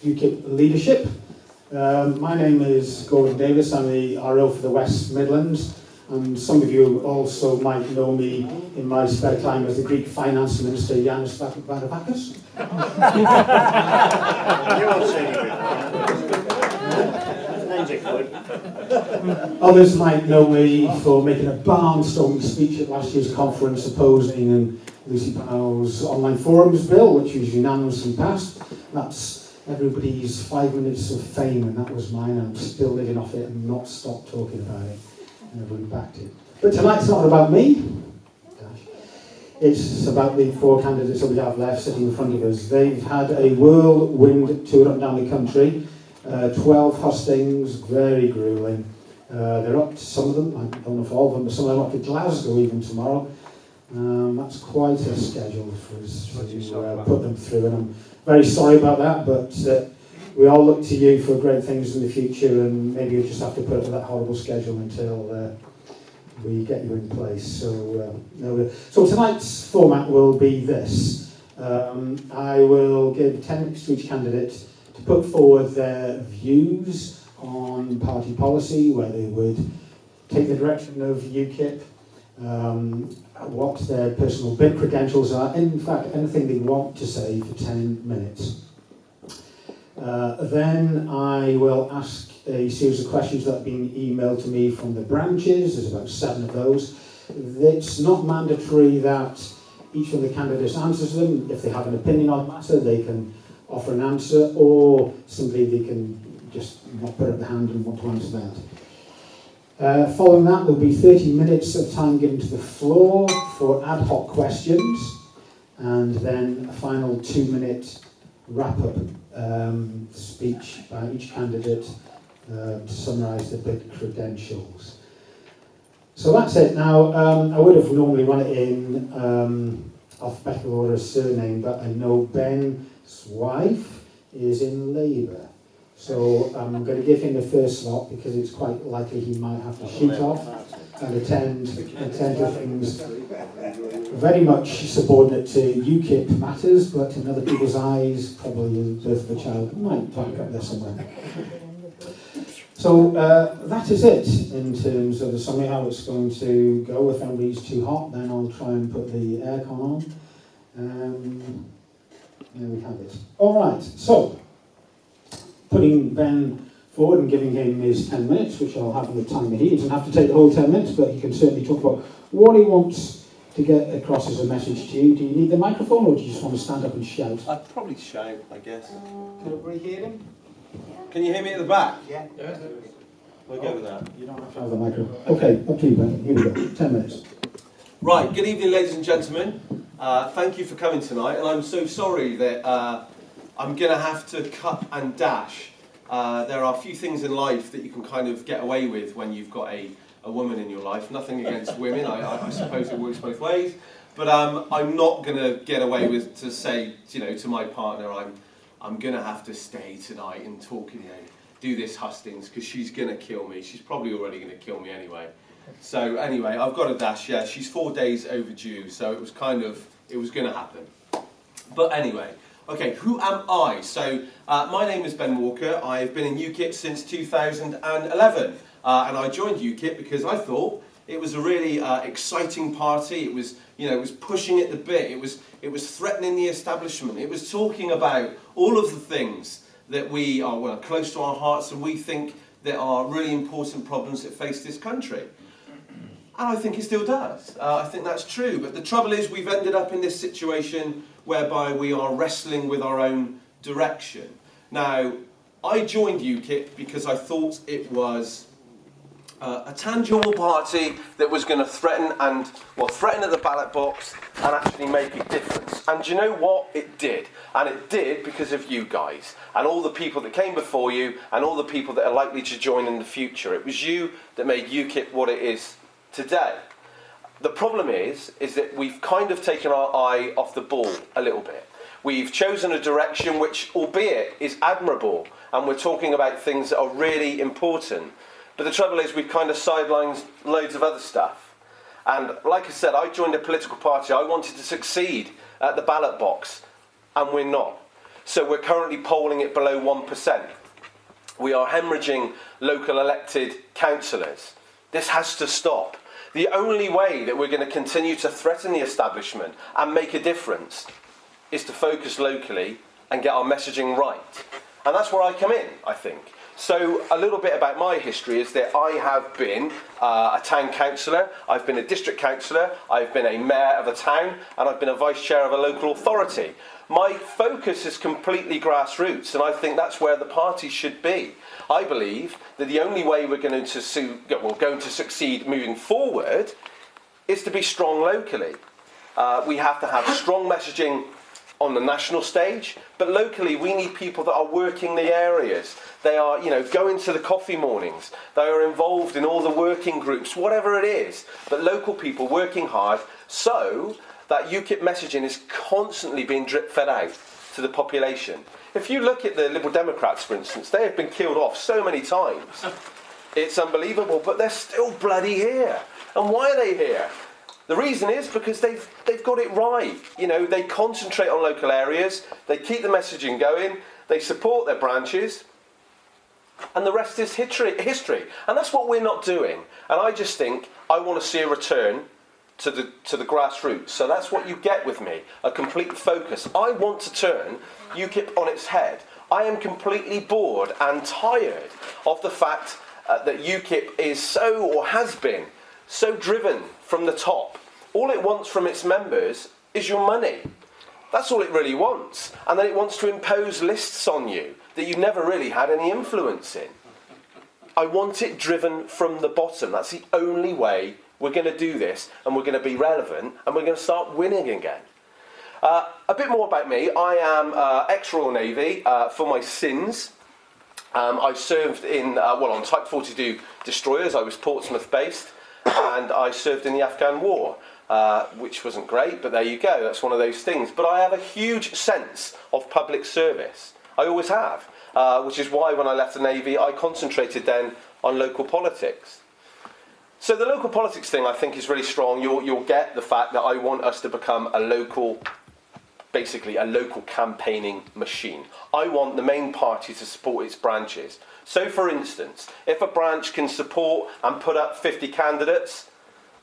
UKIP leadership. My name is Gordon Davis. I'm the RO for the West Midlands, and some of you also might know me in my spare time as the Greek Finance Minister Yanis Varoufakis. Others might know me for making a barnstorming speech at last year's conference opposing Lucy Powell's online forums bill, which was unanimously passed. That's everybody's 5 minutes of fame, and that was mine. I'm still living off it and not stopped talking about it. And everybody backed it. But tonight's not about me. It's about the 4 candidates that we have left sitting in front of us. They've had a whirlwind tour up and down the country. 12 hustings, very gruelling. They're up to some of them, I don't know if all of them, but some of them up to Glasgow even tomorrow. That's quite a schedule for us to put them through, and I'm very sorry about that, but we all look to you for great things in the future, and maybe you just have to put up with that horrible schedule until we get you in place. So tonight's format will be this. I will give 10 minutes to each candidate to put forward their views on party policy, where they would take the direction of UKIP, what their personal bid credentials are, in fact anything they want to say for 10 minutes. Then I will ask a series of questions that have been emailed to me from the branches. There's about 7 of those. It's not mandatory that each of the candidates answers them. If they have an opinion on the matter, they can offer an answer, or simply they can just not put up the hand and want to answer that. Following that, therell be 30 minutes of time given to the floor for ad hoc questions, and then a final 2-minute wrap-up speech by each candidate to summarise their bid credentials. So that's it. Now, I would have normally run it in alphabetical order of surname, but I know Ben's wife is in Labour. So I'm going to give him the first slot because it's quite likely he might have to shoot off and attend to things very much subordinate to UKIP matters, but in other people's eyes, probably the birth of a child might park up there somewhere. So that is it in terms of the summary, how it's going to go. If anybody's too hot, then I'll try and put the aircon on. There we have it. All right, so putting Ben forward and giving him his 10 minutes, which I'll have in the time that he doesn't have to take the whole 10 minutes, but he can certainly talk about what he wants to get across as a message to you. Do you need the microphone, or do you just want to stand up and shout? I'd probably shout, I guess. Can everybody hear him? Can you hear me at the back? Yeah. We'll go with that. You don't have to have the microphone. Okay, up to you, Ben. Here we go. 10 minutes. Right, good evening, ladies and gentlemen. Thank you for coming tonight, and I'm so sorry that I'm going to have to cut and dash. There are a few things in life that you can kind of get away with when you've got a woman in your life. Nothing against women, I suppose it works both ways. But I'm not going to get away with to say, to my partner, I'm going to have to stay tonight and talk, do this hustings, because she's going to kill me. She's probably already going to kill me anyway. So anyway, I've got to dash. Yeah, she's 4 days overdue, so it was going to happen. But anyway. Okay, who am I? So, my name is Ben Walker. I've been in UKIP since 2011. And I joined UKIP because I thought it was a really exciting party. It was, it was pushing at the bit. It was threatening the establishment. It was talking about all of the things that we are close to our hearts and we think that are really important problems that face this country. And I think it still does. I think that's true. But the trouble is we've ended up in this situation whereby we are wrestling with our own direction. Now, I joined UKIP because I thought it was a tangible party that was going to threaten at the ballot box and actually make a difference. And do you know what? It did. And it did because of you guys and all the people that came before you and all the people that are likely to join in the future. It was you that made UKIP what it is today. The problem is that we've kind of taken our eye off the ball a little bit. We've chosen a direction which, albeit, is admirable, and we're talking about things that are really important. But the trouble is we've kind of sidelined loads of other stuff. And like I said, I joined a political party. I wanted to succeed at the ballot box, and we're not. So we're currently polling it below 1%. We are hemorrhaging local elected councillors. This has to stop. The only way that we're going to continue to threaten the establishment and make a difference is to focus locally and get our messaging right. And that's where I come in, I think. So a little bit about my history is that I have been a town councillor, I've been a district councillor, I've been a mayor of a town, and I've been a vice chair of a local authority. My focus is completely grassroots, and I think that's where the party should be. I believe that the only way we're going to succeed moving forward is to be strong locally. We have to have strong messaging on the national stage, but locally we need people that are working the areas. They are, going to the coffee mornings. They are involved in all the working groups, whatever it is. But local people working hard so that UKIP messaging is constantly being drip-fed out to the population. If you look at the Liberal Democrats, for instance, they have been killed off so many times. It's unbelievable, but they're still bloody here. And why are they here? The reason is because they've got it right. They concentrate on local areas, they keep the messaging going, they support their branches, and the rest is history. And that's what we're not doing. And I just think I want to see a return to the grassroots. So that's what you get with me, a complete focus. I want to turn UKIP on its head. I am completely bored and tired of the fact that UKIP is has been so driven from the top. All it wants from its members is your money. That's all it really wants. And then it wants to impose lists on you that you never really had any influence in. I want it driven from the bottom. That's the only way we're going to do this, and we're going to be relevant, and we're going to start winning again. A bit more about me. I am ex-Royal Navy for my sins. I served on Type 42 destroyers. I was Portsmouth-based, and I served in the Afghan War. Which wasn't great, but there you go, that's one of those things. But I have a huge sense of public service. I always have, which is why when I left the Navy, I concentrated then on local politics. So the local politics thing, I think, is really strong. You'll get the fact that I want us to become basically a local campaigning machine. I want the main party to support its branches. So, for instance, if a branch can support and put up 50 candidates,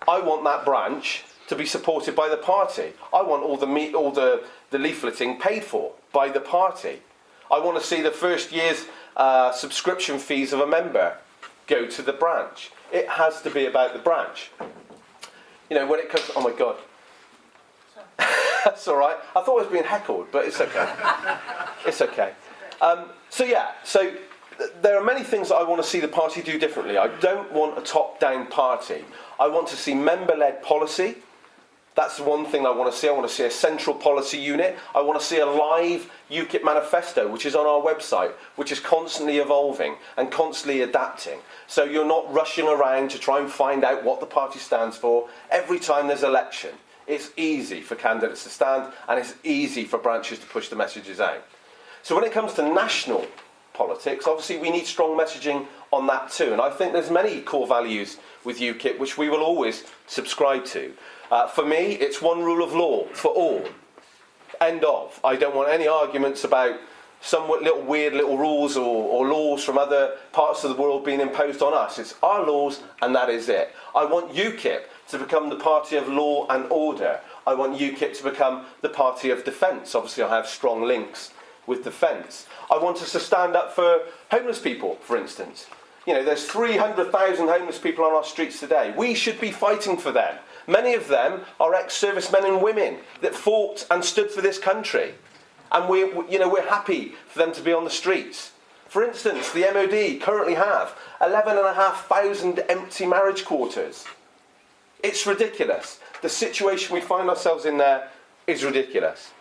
I want that branch to be supported by the party. I want all the leafleting paid for by the party. I want to see the first year's subscription fees of a member go to the branch. It has to be about the branch. When it comes... Oh my God. That's all right. I thought I was being heckled, but it's okay. It's okay. So there are many things that I want to see the party do differently. I don't want a top-down party. I want to see member-led policy. That's the one thing I want to see. I want to see a central policy unit. I want to see a live UKIP manifesto, which is on our website, which is constantly evolving and constantly adapting. So you're not rushing around to try and find out what the party stands for every time there's election. It's easy for candidates to stand, and it's easy for branches to push the messages out. So when it comes to national politics, obviously we need strong messaging on that too. And I think there's many core values with UKIP which we will always subscribe to. For me, it's one rule of law for all. End of. I don't want any arguments about some weird little rules or laws from other parts of the world being imposed on us. It's our laws, and that is it. I want UKIP to become the party of law and order. I want UKIP to become the party of defence. Obviously, I have strong links with defence. I want us to stand up for homeless people, for instance. There's 300,000 homeless people on our streets today. We should be fighting for them. Many of them are ex-servicemen and women that fought and stood for this country. And we're happy for them to be on the streets. For instance, the MOD currently have 11,500 empty marriage quarters. It's ridiculous. The situation we find ourselves in there is ridiculous.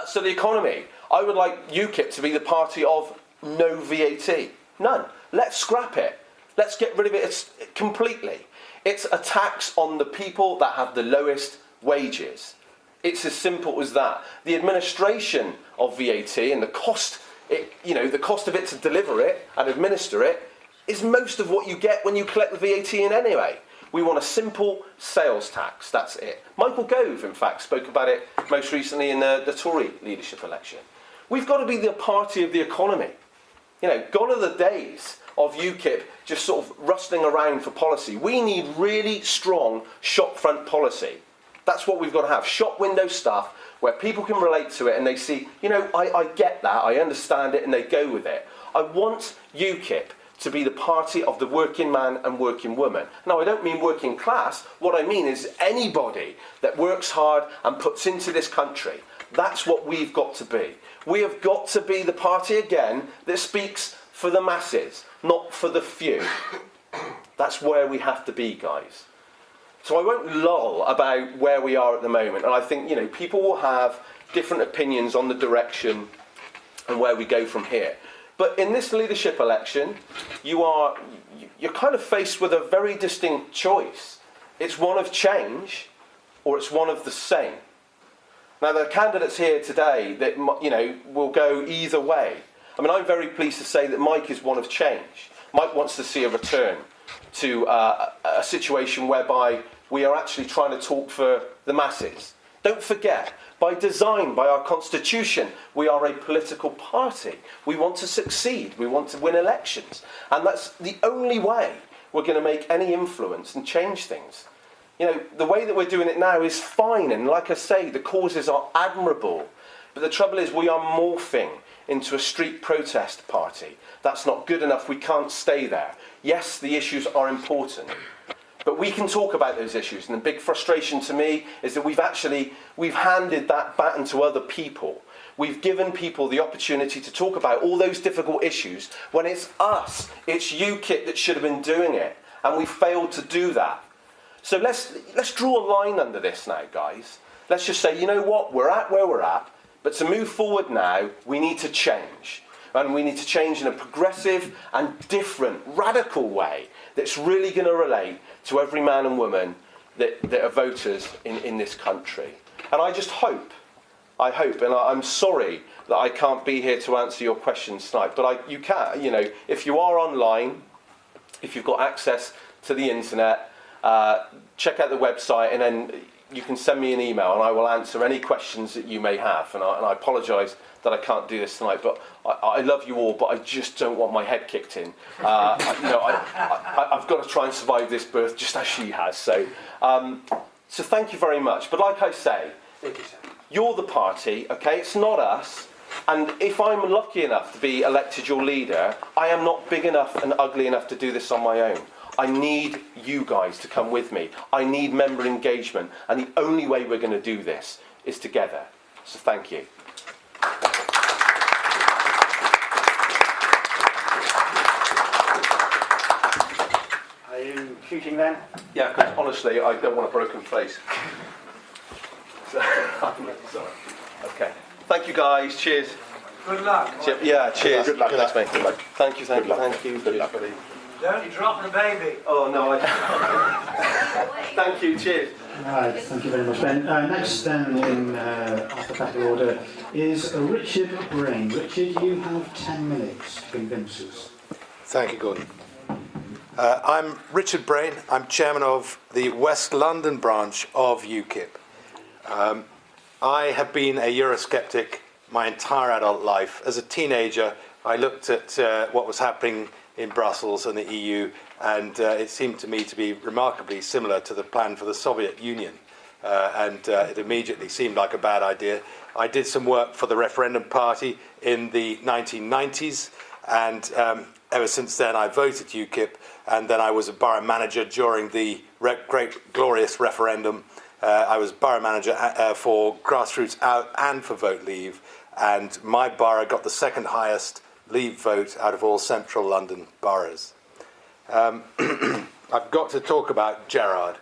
So the economy. I would like UKIP to be the party of no VAT. None. Let's scrap it. Let's get rid of it completely. It's a tax on the people that have the lowest wages. It's as simple as that. The administration of VAT and the cost of it to deliver it and administer it is most of what you get when you collect the VAT in anyway. We want a simple sales tax, that's it. Michael Gove, in fact, spoke about it most recently in the Tory leadership election. We've got to be the party of the economy. Gone are the days of UKIP just sort of rustling around for policy. We need really strong shop-front policy. That's what we've got to have. Shop window stuff where people can relate to it and they see, I get that, I understand it, and they go with it. I want UKIP to be the party of the working man and working woman. Now, I don't mean working class. What I mean is anybody that works hard and puts into this country. That's what we've got to be. We have got to be the party again that speaks for the masses, not for the few. That's where we have to be, guys. So I won't loll about where we are at the moment. And I think, people will have different opinions on the direction and where we go from here. But in this leadership election, you're kind of faced with a very distinct choice. It's one of change, or it's one of the same. Now, there are candidates here today that, will go either way. I mean, I'm very pleased to say that Mike is one of change. Mike wants to see a return to a situation whereby we are actually trying to talk for the masses. Don't forget, by design, by our constitution, we are a political party. We want to succeed. We want to win elections. And that's the only way we're going to make any influence and change things. The way that we're doing it now is fine. And like I say, the causes are admirable. But the trouble is we are morphing into a street protest party. That's not good enough. We can't stay there. Yes, the issues are important. But we can talk about those issues. And the big frustration to me is that we've handed that baton to other people. We've given people the opportunity to talk about all those difficult issues when it's us, it's UKIP that should have been doing it. And we failed to do that. So let's draw a line under this now, guys. Let's just say, you know what, we're at where we're at. But to move forward now, we need to change. And we need to change in a progressive and different, radical way that's really going to relate to every man and woman that are voters in this country. And I just hope, and I'm sorry that I can't be here to answer your questions tonight, but you can, if you are online, if you've got access to the internet, check out the website and then you can send me an email and I will answer any questions that you may have. And I apologise that I can't do this tonight, but I love you all, but I just don't want my head kicked in. I've got to try and survive this birth just as she has. So thank you very much. But like I say, you're the party, okay? It's not us. And if I'm lucky enough to be elected your leader, I am not big enough and ugly enough to do this on my own. I need you guys to come with me. I need member engagement. And the only way we're going to do this is together. So thank you. Are you shooting then? Yeah, because honestly, I don't want a broken face. Sorry. Okay. Thank you, guys. Cheers. Good luck. Yeah, cheers. Good luck. Thanks, mate. Good luck. Thank you. Good luck. Thank you. Good luck. Don't drop the baby. Oh, no, Thank you. Cheers. Right, thank you very much, Ben. Next then in alphabetical order is Richard Braine. Richard, you have 10 minutes to convince us. Thank you, Gordon. I'm Richard Braine. I'm chairman of the West London branch of UKIP. I have been a Eurosceptic my entire adult life. As a teenager, I looked at what was happening in Brussels and the EU, and it seemed to me to be remarkably similar to the plan for the Soviet Union. It immediately seemed like a bad idea. I did some work for the Referendum Party in the 1990s, and ever since then I voted UKIP, and then I was a borough manager during the great glorious referendum. I was borough manager for Grassroots Out and for Vote Leave, and my borough got the second highest Leave vote out of all central London boroughs. I've got to talk about Gerard.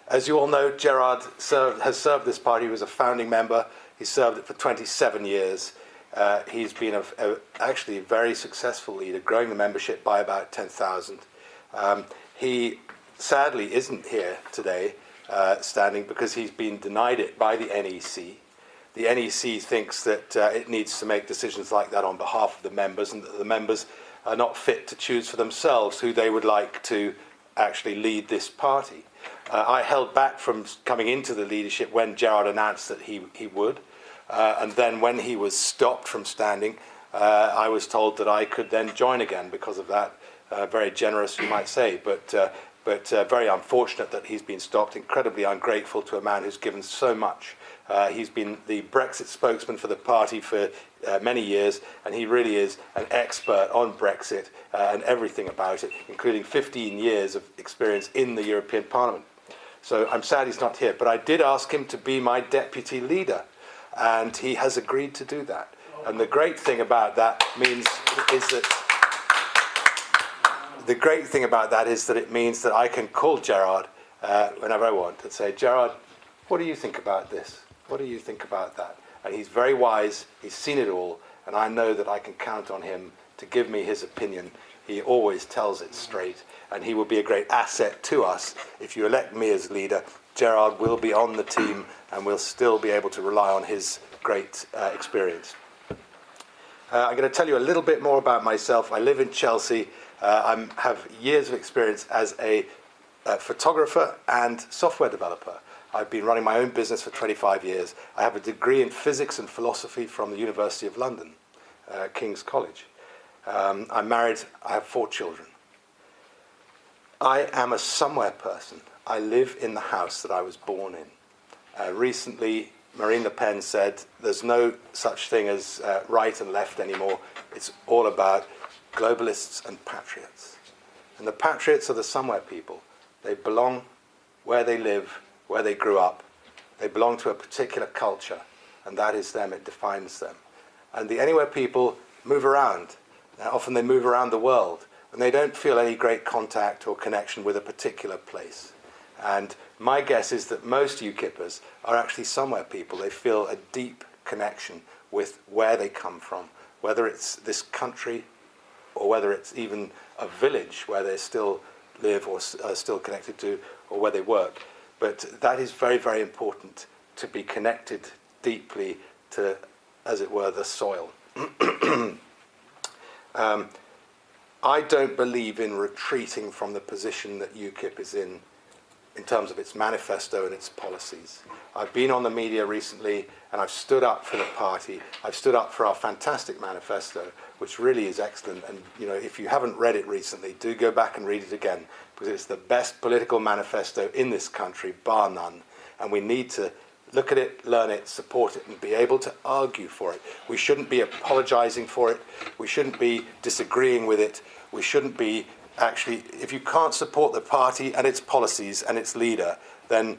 As you all know, Gerard has served this party. He was a founding member. He served it for 27 years. He's been actually a very successful leader, growing the membership by about 10,000. He sadly isn't here today standing because he's been denied it by the NEC. The NEC thinks that it needs to make decisions like that on behalf of the members, and that the members are not fit to choose for themselves who they would like to actually lead this party. I held back from coming into the leadership when Gerard announced that he would. And then when he was stopped from standing, I was told that I could then join again because of that. Very generous, you might say, but very unfortunate that he's been stopped. Incredibly ungrateful to a man who's given so much. He's been the Brexit spokesman for the party for many years, and he really is an expert on Brexit and everything about it, including 15 years of experience in the European Parliament. So I'm sad he's not here, but I did ask him to be my deputy leader, and he has agreed to do that. And the great thing about that is that it means that I can call Gerard whenever I want and say, Gerard, what do you think about this? What do you think about that? And he's very wise, he's seen it all, and I know that I can count on him to give me his opinion. He always tells it straight, and he will be a great asset to us. If you elect me as leader, Gerard will be on the team, and we'll still be able to rely on his great experience. I'm going to tell you a little bit more about myself. I live in Chelsea. I have years of experience as a photographer and software developer. I've been running my own business for 25 years. I have a degree in physics and philosophy from the University of London, King's College. I'm married. I have 4 children. I am a somewhere person. I live in the house that I was born in. Recently, Marine Le Pen said there's no such thing as right and left anymore. It's all about globalists and patriots. And the patriots are the somewhere people. They belong where they live, where they grew up. They belong to a particular culture, and that is them. It defines them. And the anywhere people move around. Often they move around the world, and they don't feel any great contact or connection with a particular place. And my guess is that most UKIPers are actually somewhere people. They feel a deep connection with where they come from, whether it's this country or whether it's even a village where they still live or are still connected to, or where they work. But that is very, very important, to be connected deeply to, as it were, the soil. I don't believe in retreating from the position that UKIP is in terms of its manifesto and its policies. I've been on the media recently, and I've stood up for the party. I've stood up for our fantastic manifesto, which really is excellent. And if you haven't read it recently, do go back and read it again, because it's the best political manifesto in this country, bar none. And we need to look at it, learn it, support it, and be able to argue for it. We shouldn't be apologising for it. We shouldn't be disagreeing with it. We shouldn't be actually, if you can't support the party and its policies and its leader, then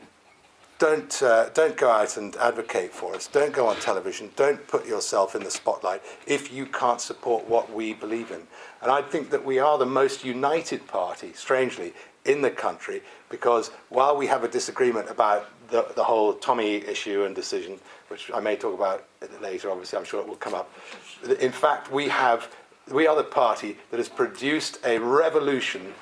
don't go out and advocate for us. Don't go on television. Don't put yourself in the spotlight if you can't support what we believe in. And I think that we are the most united party, strangely, in the country, because while we have a disagreement about the whole Tommy issue and decision, which I may talk about later, obviously, I'm sure it will come up. In fact, we are the party that has produced a revolution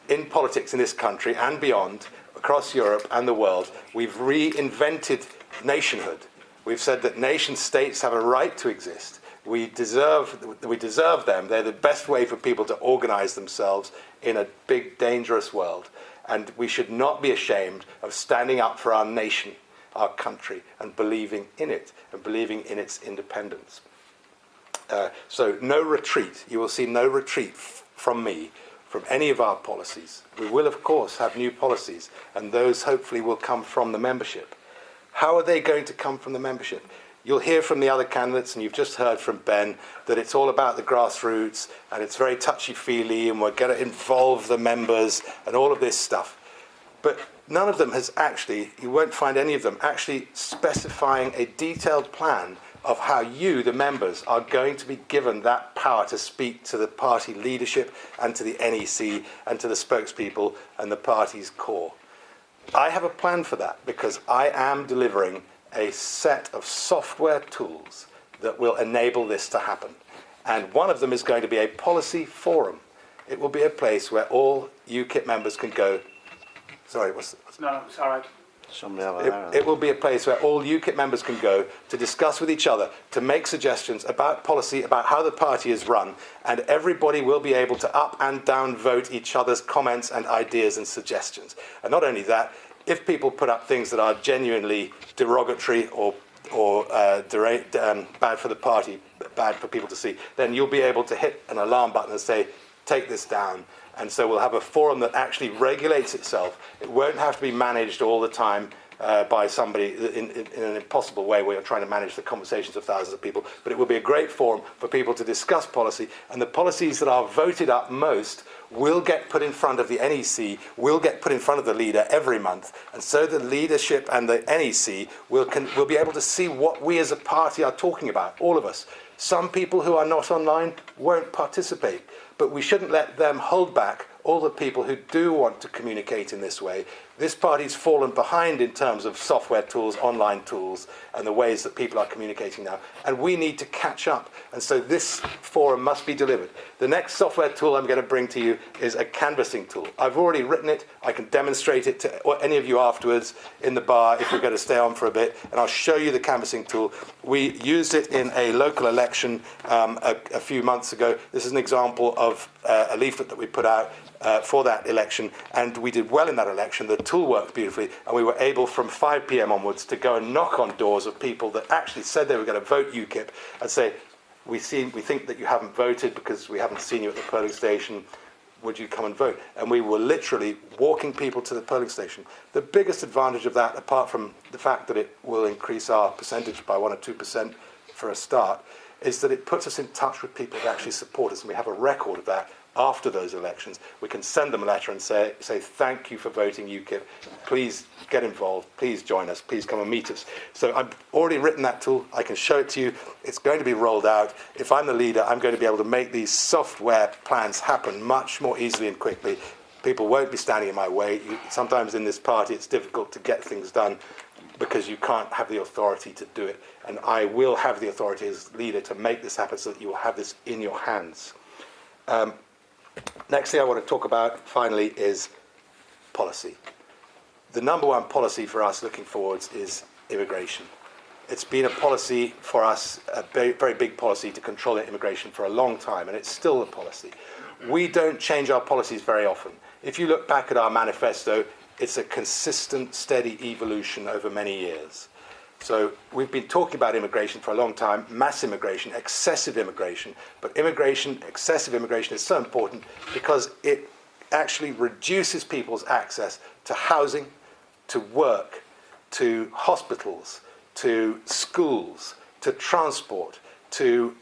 in politics in this country and beyond, across Europe and the world. We've reinvented nationhood. We've said that nation states have a right to exist. We deserve them. They're the best way for people to organize themselves in a big, dangerous world. And we should not be ashamed of standing up for our nation, our country, and believing in it, and believing in its independence. So no retreat. You will see no retreat from me, from any of our policies. We will, of course, have new policies, and those hopefully will come from the membership. How are they going to come from the membership? You'll hear from the other candidates, and you've just heard from Ben, that it's all about the grassroots, and it's very touchy-feely, and we're going to involve the members, and all of this stuff. But none of them has actually, you won't find any of them, actually specifying a detailed plan of how you, the members, are going to be given that power to speak to the party leadership and to the NEC and to the spokespeople and the party's core. I have a plan for that, because I am delivering a set of software tools that will enable this to happen. And one of them is going to be a policy forum. It will be a place where all UKIP members can go. Sorry, No, it's all right. It will be a place where all UKIP members can go to discuss with each other, to make suggestions about policy, about how the party is run, and everybody will be able to up and down vote each other's comments and ideas and suggestions. And not only that, if people put up things that are genuinely derogatory or bad for the party, bad for people to see, then you'll be able to hit an alarm button and say, take this down. And so we'll have a forum that actually regulates itself. It won't have to be managed all the time by somebody in an impossible way where you're trying to manage the conversations of thousands of people, but it will be a great forum for people to discuss policy, and the policies that are voted up most will get put in front of the NEC, will get put in front of the leader every month, and so the leadership and the NEC will be able to see what we as a party are talking about, all of us. Some people who are not online won't participate, but we shouldn't let them hold back all the people who do want to communicate in this way. This party's fallen behind in terms of software tools, online tools, and the ways that people are communicating now. And we need to catch up. And so this forum must be delivered. The next software tool I'm going to bring to you is a canvassing tool. I've already written it. I can demonstrate it to any of you afterwards in the bar if we're going to stay on for a bit. And I'll show you the canvassing tool. We used it in a local election a few months ago. This is an example of a leaflet that we put out for that election, and we did well in that election. The tool worked beautifully, and we were able from 5 p.m. onwards to go and knock on doors of people that actually said they were going to vote UKIP and say, we think that you haven't voted because we haven't seen you at the polling station. Would you come and vote? And we were literally walking people to the polling station. The biggest advantage of that, apart from the fact that it will increase our percentage by 1 or 2% for a start, is that it puts us in touch with people that actually support us, and we have a record of that. After those elections, we can send them a letter and say thank you for voting UKIP. Please get involved. Please join us. Please come and meet us. So I've already written that tool. I can show it to you. It's going to be rolled out. If I'm the leader, I'm going to be able to make these software plans happen much more easily and quickly. People won't be standing in my way. Sometimes in this party, it's difficult to get things done because you can't have the authority to do it. And I will have the authority as leader to make this happen so that you will have this in your hands. Next thing I want to talk about, finally, is policy. The number one policy for us looking forwards is immigration. It's been a policy for us, a very, very big policy to control immigration for a long time, and it's still a policy. We don't change our policies very often. If you look back at our manifesto, it's a consistent, steady evolution over many years. So we've been talking about immigration for a long time, mass immigration, excessive immigration. But immigration, excessive immigration is so important because it actually reduces people's access to housing, to work, to hospitals, to schools, to transport, to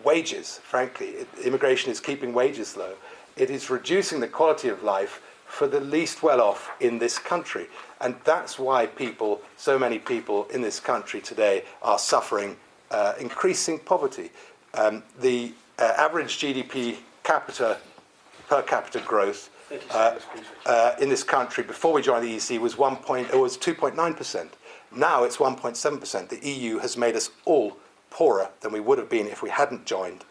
wages, frankly. Immigration is keeping wages low. It is reducing the quality of life for the least well-off in this country. And that's why so many people in this country today are suffering increasing poverty. The average GDP per capita growth in this country before we joined the EC was 2.9%. Now it's 1.7%. The EU has made us all poorer than we would have been if we hadn't joined.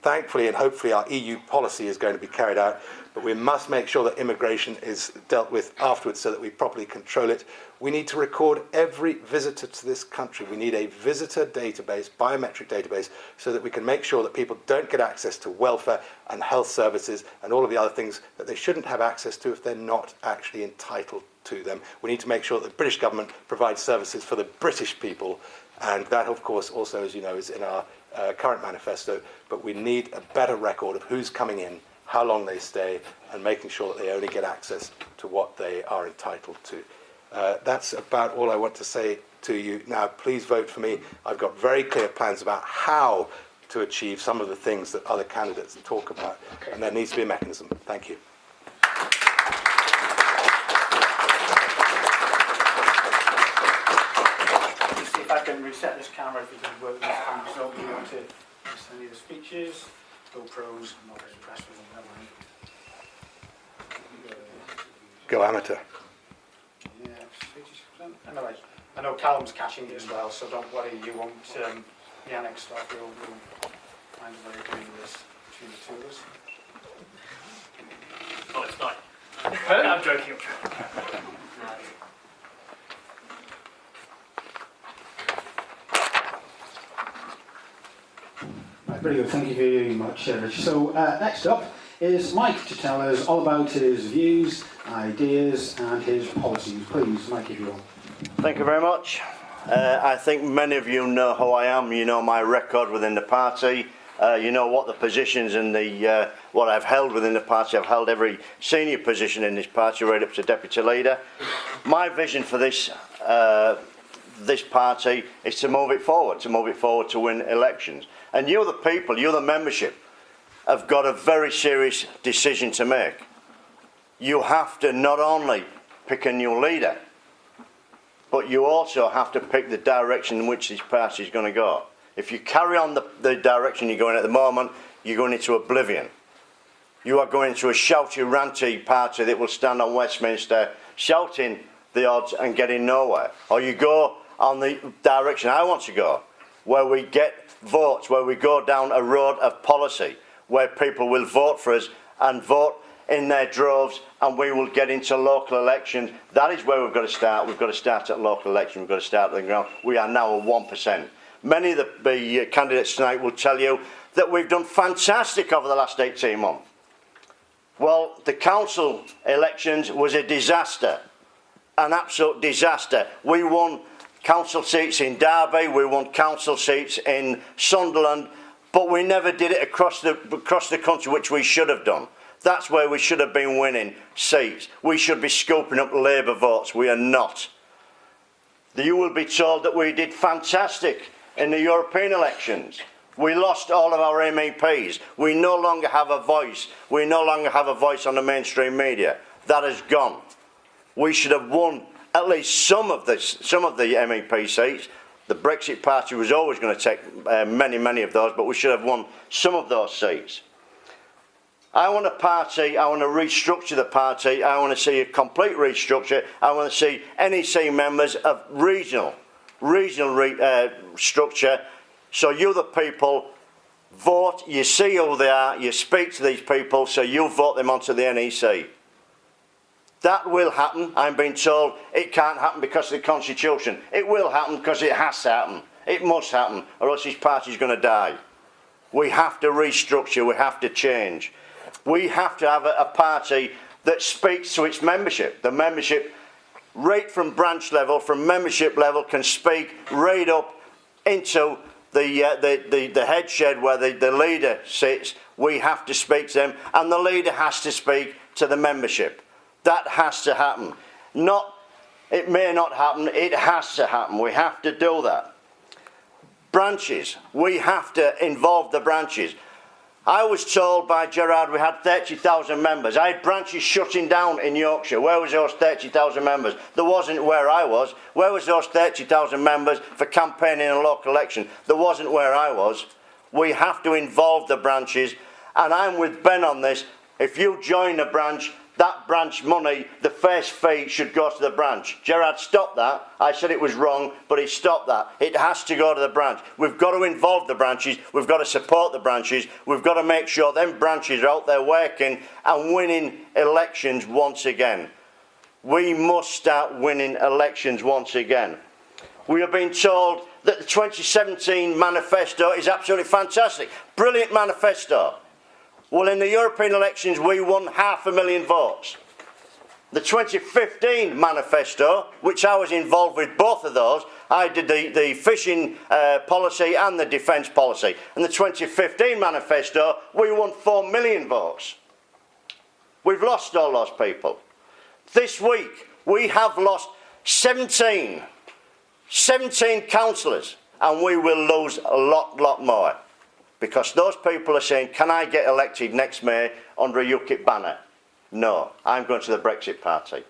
Thankfully and hopefully our EU policy is going to be carried out, but we must make sure that immigration is dealt with afterwards so that we properly control it. We need to record every visitor to this country. We need a visitor database, biometric database, so that we can make sure that people don't get access to welfare and health services and all of the other things that they shouldn't have access to if they're not actually entitled to them. We need to make sure that the British government provides services for the British people, and that, of course, also, as you know, is in our current manifesto, but we need a better record of who's coming in, how long they stay, and making sure that they only get access to what they are entitled to. That's about all I want to say to you. Now, please vote for me. I've got very clear plans about how to achieve some of the things that other candidates talk about, and there needs to be a mechanism. Thank you. See if I can reset this camera if you can work this camera. So we want to listen to the speeches, GoPros. I'm not very impressed with them. Go amateur. Yeah, 60%. Anyway, I know Callum's catching it as well, so don't worry, you won't be annexed off. We'll find a way of doing this between the two of us. Oh, it's fine. I'm joking. Right, very good, thank you very much, Rich. So next up is Mike to tell us all about his views, ideas and his policies. Please, Mike, if you will. Thank you very much. I think many of you know who I am. You know my record within the party. You know what the positions and what I've held within the party. I've held every senior position in this party, right up to deputy leader. My vision for this party is to move it forward, to win elections. And you, the people, you, the membership, have got a very serious decision to make. You have to not only pick a new leader, but you also have to pick the direction in which this party is going to go. If you carry on the direction you're going at the moment, you're going into oblivion. You are going into a shouty, ranty party that will stand on Westminster shouting the odds and getting nowhere. Or you go on the direction I want to go, where we get votes, where we go down a road of policy, where people will vote for us and vote in their droves, and we will get into local elections. That is where we've got to start. We've got to start at local elections. We've got to start at the ground. We are now at 1%. Many of the candidates tonight will tell you that we've done fantastic over the last 18 months. Well, the council elections was a disaster, an absolute disaster. We won council seats in Derby, we won council seats in Sunderland, but we never did it across the country, which we should have done. That's where we should have been winning seats. We should be scooping up Labour votes. We are not. You will be told that we did fantastic in the European elections. We lost all of our MEPs. We no longer have a voice. We no longer have a voice on the mainstream media. That has gone. We should have won at least some of the MEP seats. The Brexit Party was always going to take many of those, but we should have won some of those seats. I want a party, I want to restructure the party, I want to see a complete restructure, I want to see NEC members of regional structure, so you the people vote, you see who they are, you speak to these people, so you vote them onto the NEC. That will happen. I'm being told it can't happen because of the Constitution. It will happen because it has to happen. It must happen, or else this party's going to die. We have to restructure, we have to change. We have to have a party that speaks to its membership. The membership, right from branch level, from membership level, can speak right up into the head shed where the leader sits. We have to speak to them, and the leader has to speak to the membership. That has to happen. It may not happen, it has to happen. We have to do that. Branches, we have to involve the branches. I was told by Gerard we had 30,000 members. I had branches shutting down in Yorkshire. Where was those 30,000 members? There wasn't where I was. Where was those 30,000 members for campaigning in a local election? There wasn't where I was. We have to involve the branches, and I'm with Ben on this. If you join a branch, that branch money, the first fee should go to the branch. Gerard stopped that. I said it was wrong, but he stopped that. It has to go to the branch. We've got to involve the branches. We've got to support the branches. We've got to make sure them branches are out there working and winning elections once again. We must start winning elections once again. We have been told that the 2017 manifesto is absolutely fantastic. Brilliant manifesto. Well, in the European elections, we won 500,000 votes. The 2015 manifesto, which I was involved with both of those, I did the fishing policy and the defence policy. And the 2015 manifesto, we won 4 million votes. We've lost all those people. This week, we have lost 17 councillors, and we will lose a lot more. Because those people are saying, can I get elected next May under a UKIP banner? No, I'm going to the Brexit Party.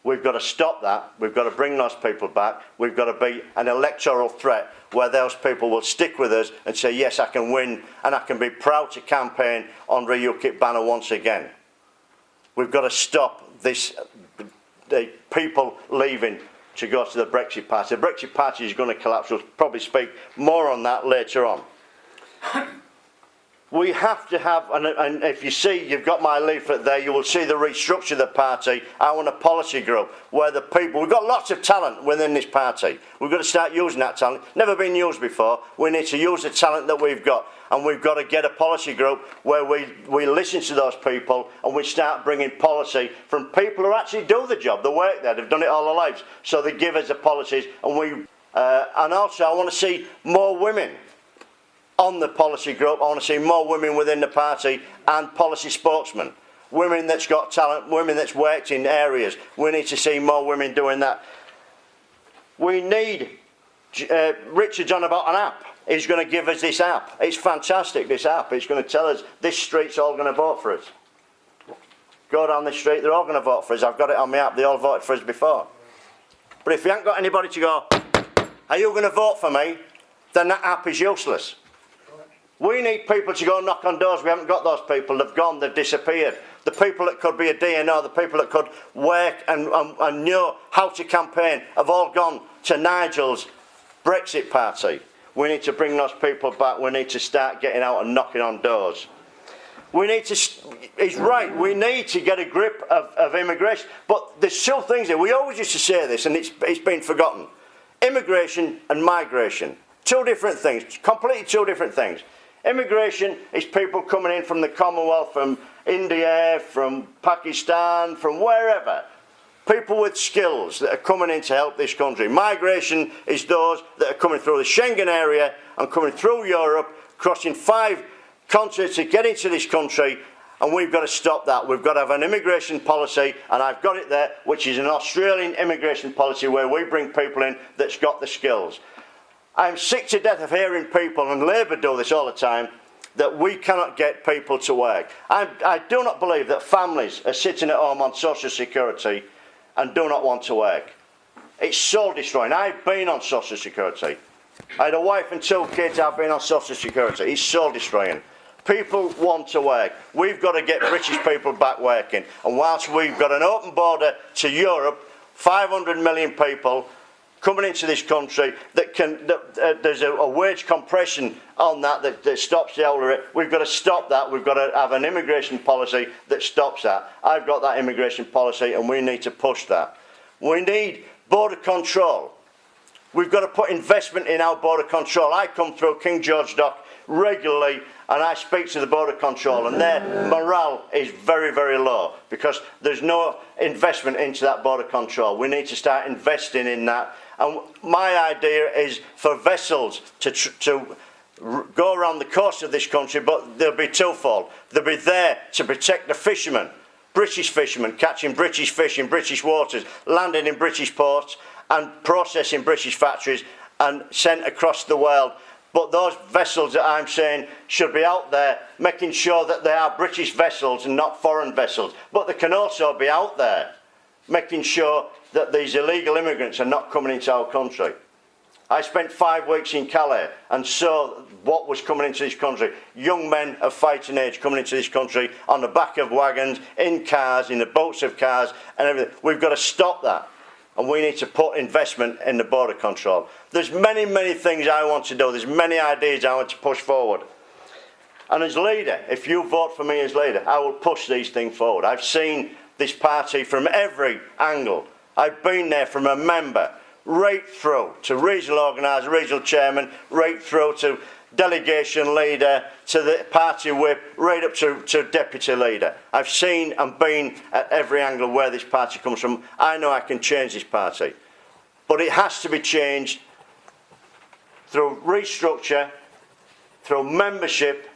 We've got to stop that. We've got to bring those people back. We've got to be an electoral threat where those people will stick with us and say, yes, I can win and I can be proud to campaign under a UKIP banner once again. We've got to stop the people leaving to go to the Brexit Party. The Brexit Party is going to collapse. We'll probably speak more on that later on. we have to have, and if you see, you've got my leaflet there, you will see the restructure of the party. I want a policy group where the people, we've got lots of talent within this party. We've got to start using that talent. Never been used before. We need to use the talent that we've got. And we've got to get a policy group where we listen to those people and we start bringing policy from people who actually do the job, the work there. They've done it all their lives. So they give us the policies, and and also I want to see more women on the policy group. I want to see more women within the party and policy spokesmen. Women that's got talent, women that's worked in areas. We need to see more women doing that. We need, Richard's on about an app. He's going to give us this app. It's fantastic, this app. It's going to tell us this street's all going to vote for us. Go down the street, they're all going to vote for us. I've got it on my app. They all voted for us before. But if you haven't got anybody to go, are you going to vote for me? Then that app is useless. We need people to go and knock on doors. We haven't got those people. They've gone. They've disappeared. The people that could be a DNO, the people that could work and know how to campaign have all gone to Nigel's Brexit Party. We need to bring those people back. We need to start getting out and knocking on doors. We need to, he's right, we need to get a grip of immigration. But there's two things here. We always used to say this, and it's been forgotten. Immigration and migration. Two different things, completely two different things. Immigration is people coming in from the Commonwealth, from India, from Pakistan, from wherever. People with skills that are coming in to help this country. Migration is those that are coming through the Schengen area and coming through Europe, crossing 5 continents to get into this country, and we've got to stop that. We've got to have an immigration policy, and I've got it there, which is an Australian immigration policy where we bring people in that's got the skills. I'm sick to death of hearing people, and Labour do this all the time, that we cannot get people to work. I do not believe that families are sitting at home on social security and do not want to work. It's soul destroying. I've been on social security. I had a wife and 2 kids. I've been on social security. It's soul destroying. People want to work. We've got to get British people back working. And whilst we've got an open border to Europe, 500 million people coming into this country, there's a wage compression on that stops the whole of it. We've got to stop that. We've got to have an immigration policy that stops that. I've got that immigration policy, and we need to push that. We need border control. We've got to put investment in our border control. I come through King George Dock regularly, and I speak to the border control, and their morale is very, very low because there's no investment into that border control. We need to start investing in that. And my idea is for vessels to go around the coast of this country, but they'll be twofold. They'll be there to protect the fishermen, British fishermen, catching British fish in British waters, landing in British ports, and processing British factories and sent across the world. But those vessels that I'm saying should be out there making sure that they are British vessels and not foreign vessels. But they can also be out there making sure that these illegal immigrants are not coming into our country. I spent 5 weeks in Calais and saw what was coming into this country. Young men of fighting age coming into this country on the back of wagons, in cars, in the boats of cars and everything. We've got to stop that. And we need to put investment in the border control. There's many, many things I want to do. There's many ideas I want to push forward. And as leader, if you vote for me as leader, I will push these things forward. I've seen this party from every angle. I've been there from a member, right through to regional organiser, regional chairman, right through to delegation leader, to the party whip, right up to deputy leader. I've seen and been at every angle where this party comes from. I know I can change this party. But it has to be changed through restructure, through membership,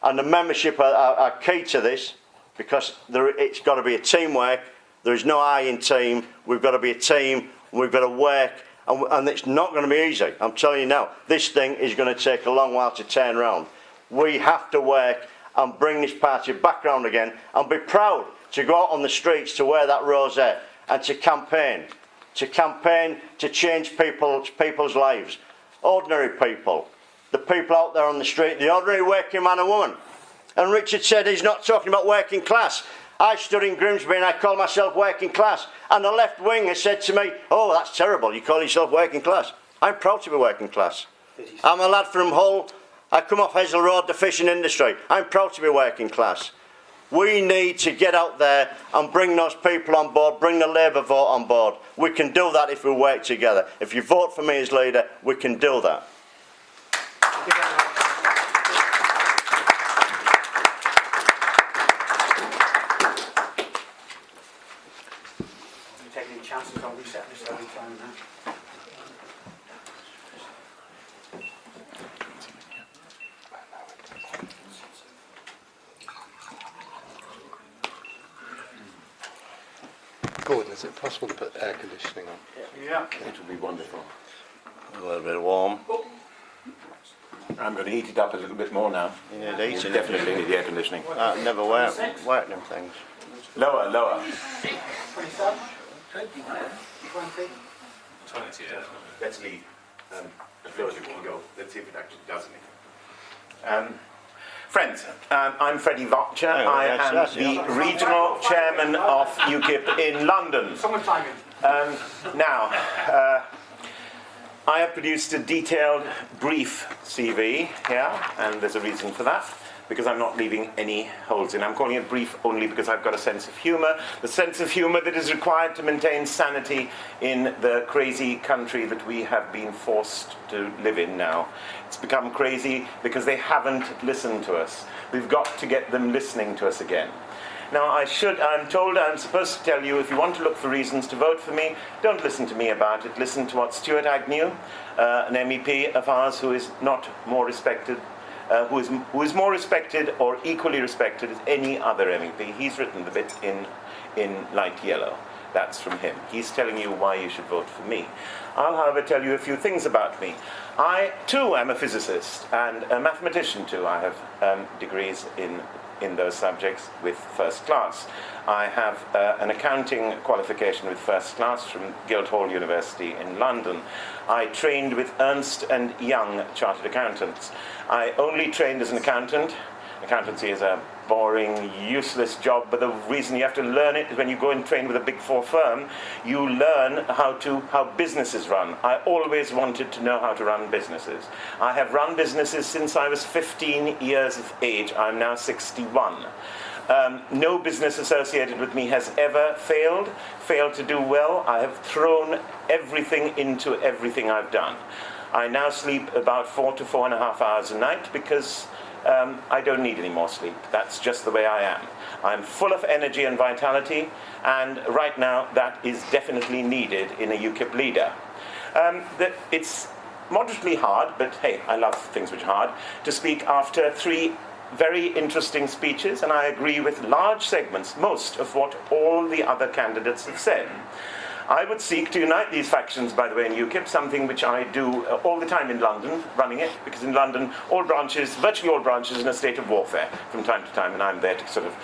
and the membership are key to this, because it's got to be a teamwork. There is no I in team. We've got to be a team. We've got to work. And it's not going to be easy. I'm telling you now, this thing is going to take a long while to turn around. We have to work and bring this party back round again and be proud to go out on the streets to wear that rosette and to campaign to change people's lives. Ordinary people, the people out there on the street, the ordinary working man and woman. And Richard said he's not talking about working class. I stood in Grimsby and I call myself working class. And the left wing has said to me, oh, that's terrible, you call yourself working class. I'm proud to be working class. I'm a lad from Hull. I come off Hazel Road, the fishing industry. I'm proud to be working class. We need to get out there and bring those people on board, bring the Labour vote on board. We can do that if we work together. If you vote for me as leader, we can do that. Thank you very much. You take any chances on resetting this every time now? Gordon, is it possible to put air conditioning on? Yeah, it would be wonderful. A little bit warm. I'm going to heat it up a little bit more now. Yeah, the heating. Definitely need the air conditioning. Never worked them things. Lower, lower. 27? 20? 20, yeah. Let's leave as low as you can go. Let's see if it actually does anything. Friends, I'm Freddie Vatcher. I am the regional chairman of UKIP in London. Someone time in. Now, I have produced a detailed brief CV here, and there's a reason for that, because I'm not leaving any holes in. I'm calling it brief only because I've got a sense of humour, the sense of humour that is required to maintain sanity in the crazy country that we have been forced to live in now. It's become crazy because they haven't listened to us. We've got to get them listening to us again. Now, I'm told I'm supposed to tell you, if you want to look for reasons to vote for me, don't listen to me about it. Listen to what Stuart Agnew, an MEP of ours who is not more respected, who is more respected or equally respected as any other MEP. He's written the bit in light yellow. That's from him. He's telling you why you should vote for me. I'll, however, tell you a few things about me. I, too, am a physicist and a mathematician, too. I have degrees in those subjects with first class. I have an accounting qualification with first class from Guildhall University in London. I trained with Ernst & Young Chartered Accountants. I only trained as an accountant. Accountancy is a boring, useless job, but the reason you have to learn it is when you go and train with a Big Four firm, you learn how businesses run. I always wanted to know how to run businesses. I have run businesses since I was 15 years of age. I'm now 61. No business associated with me has ever failed to do well. I have thrown everything into everything I've done. I now sleep about 4 to 4.5 hours a night because I don't need any more sleep. That's just the way I am. I'm full of energy and vitality, and right now that is definitely needed in a UKIP leader. It's moderately hard, but hey, I love things which are hard, to speak after 3 very interesting speeches, and I agree with large segments, most of what all the other candidates have said. I would seek to unite these factions, by the way, in UKIP, something which I do all the time in London, running it, because in London, virtually all branches, are in a state of warfare from time to time, and I'm there to sort of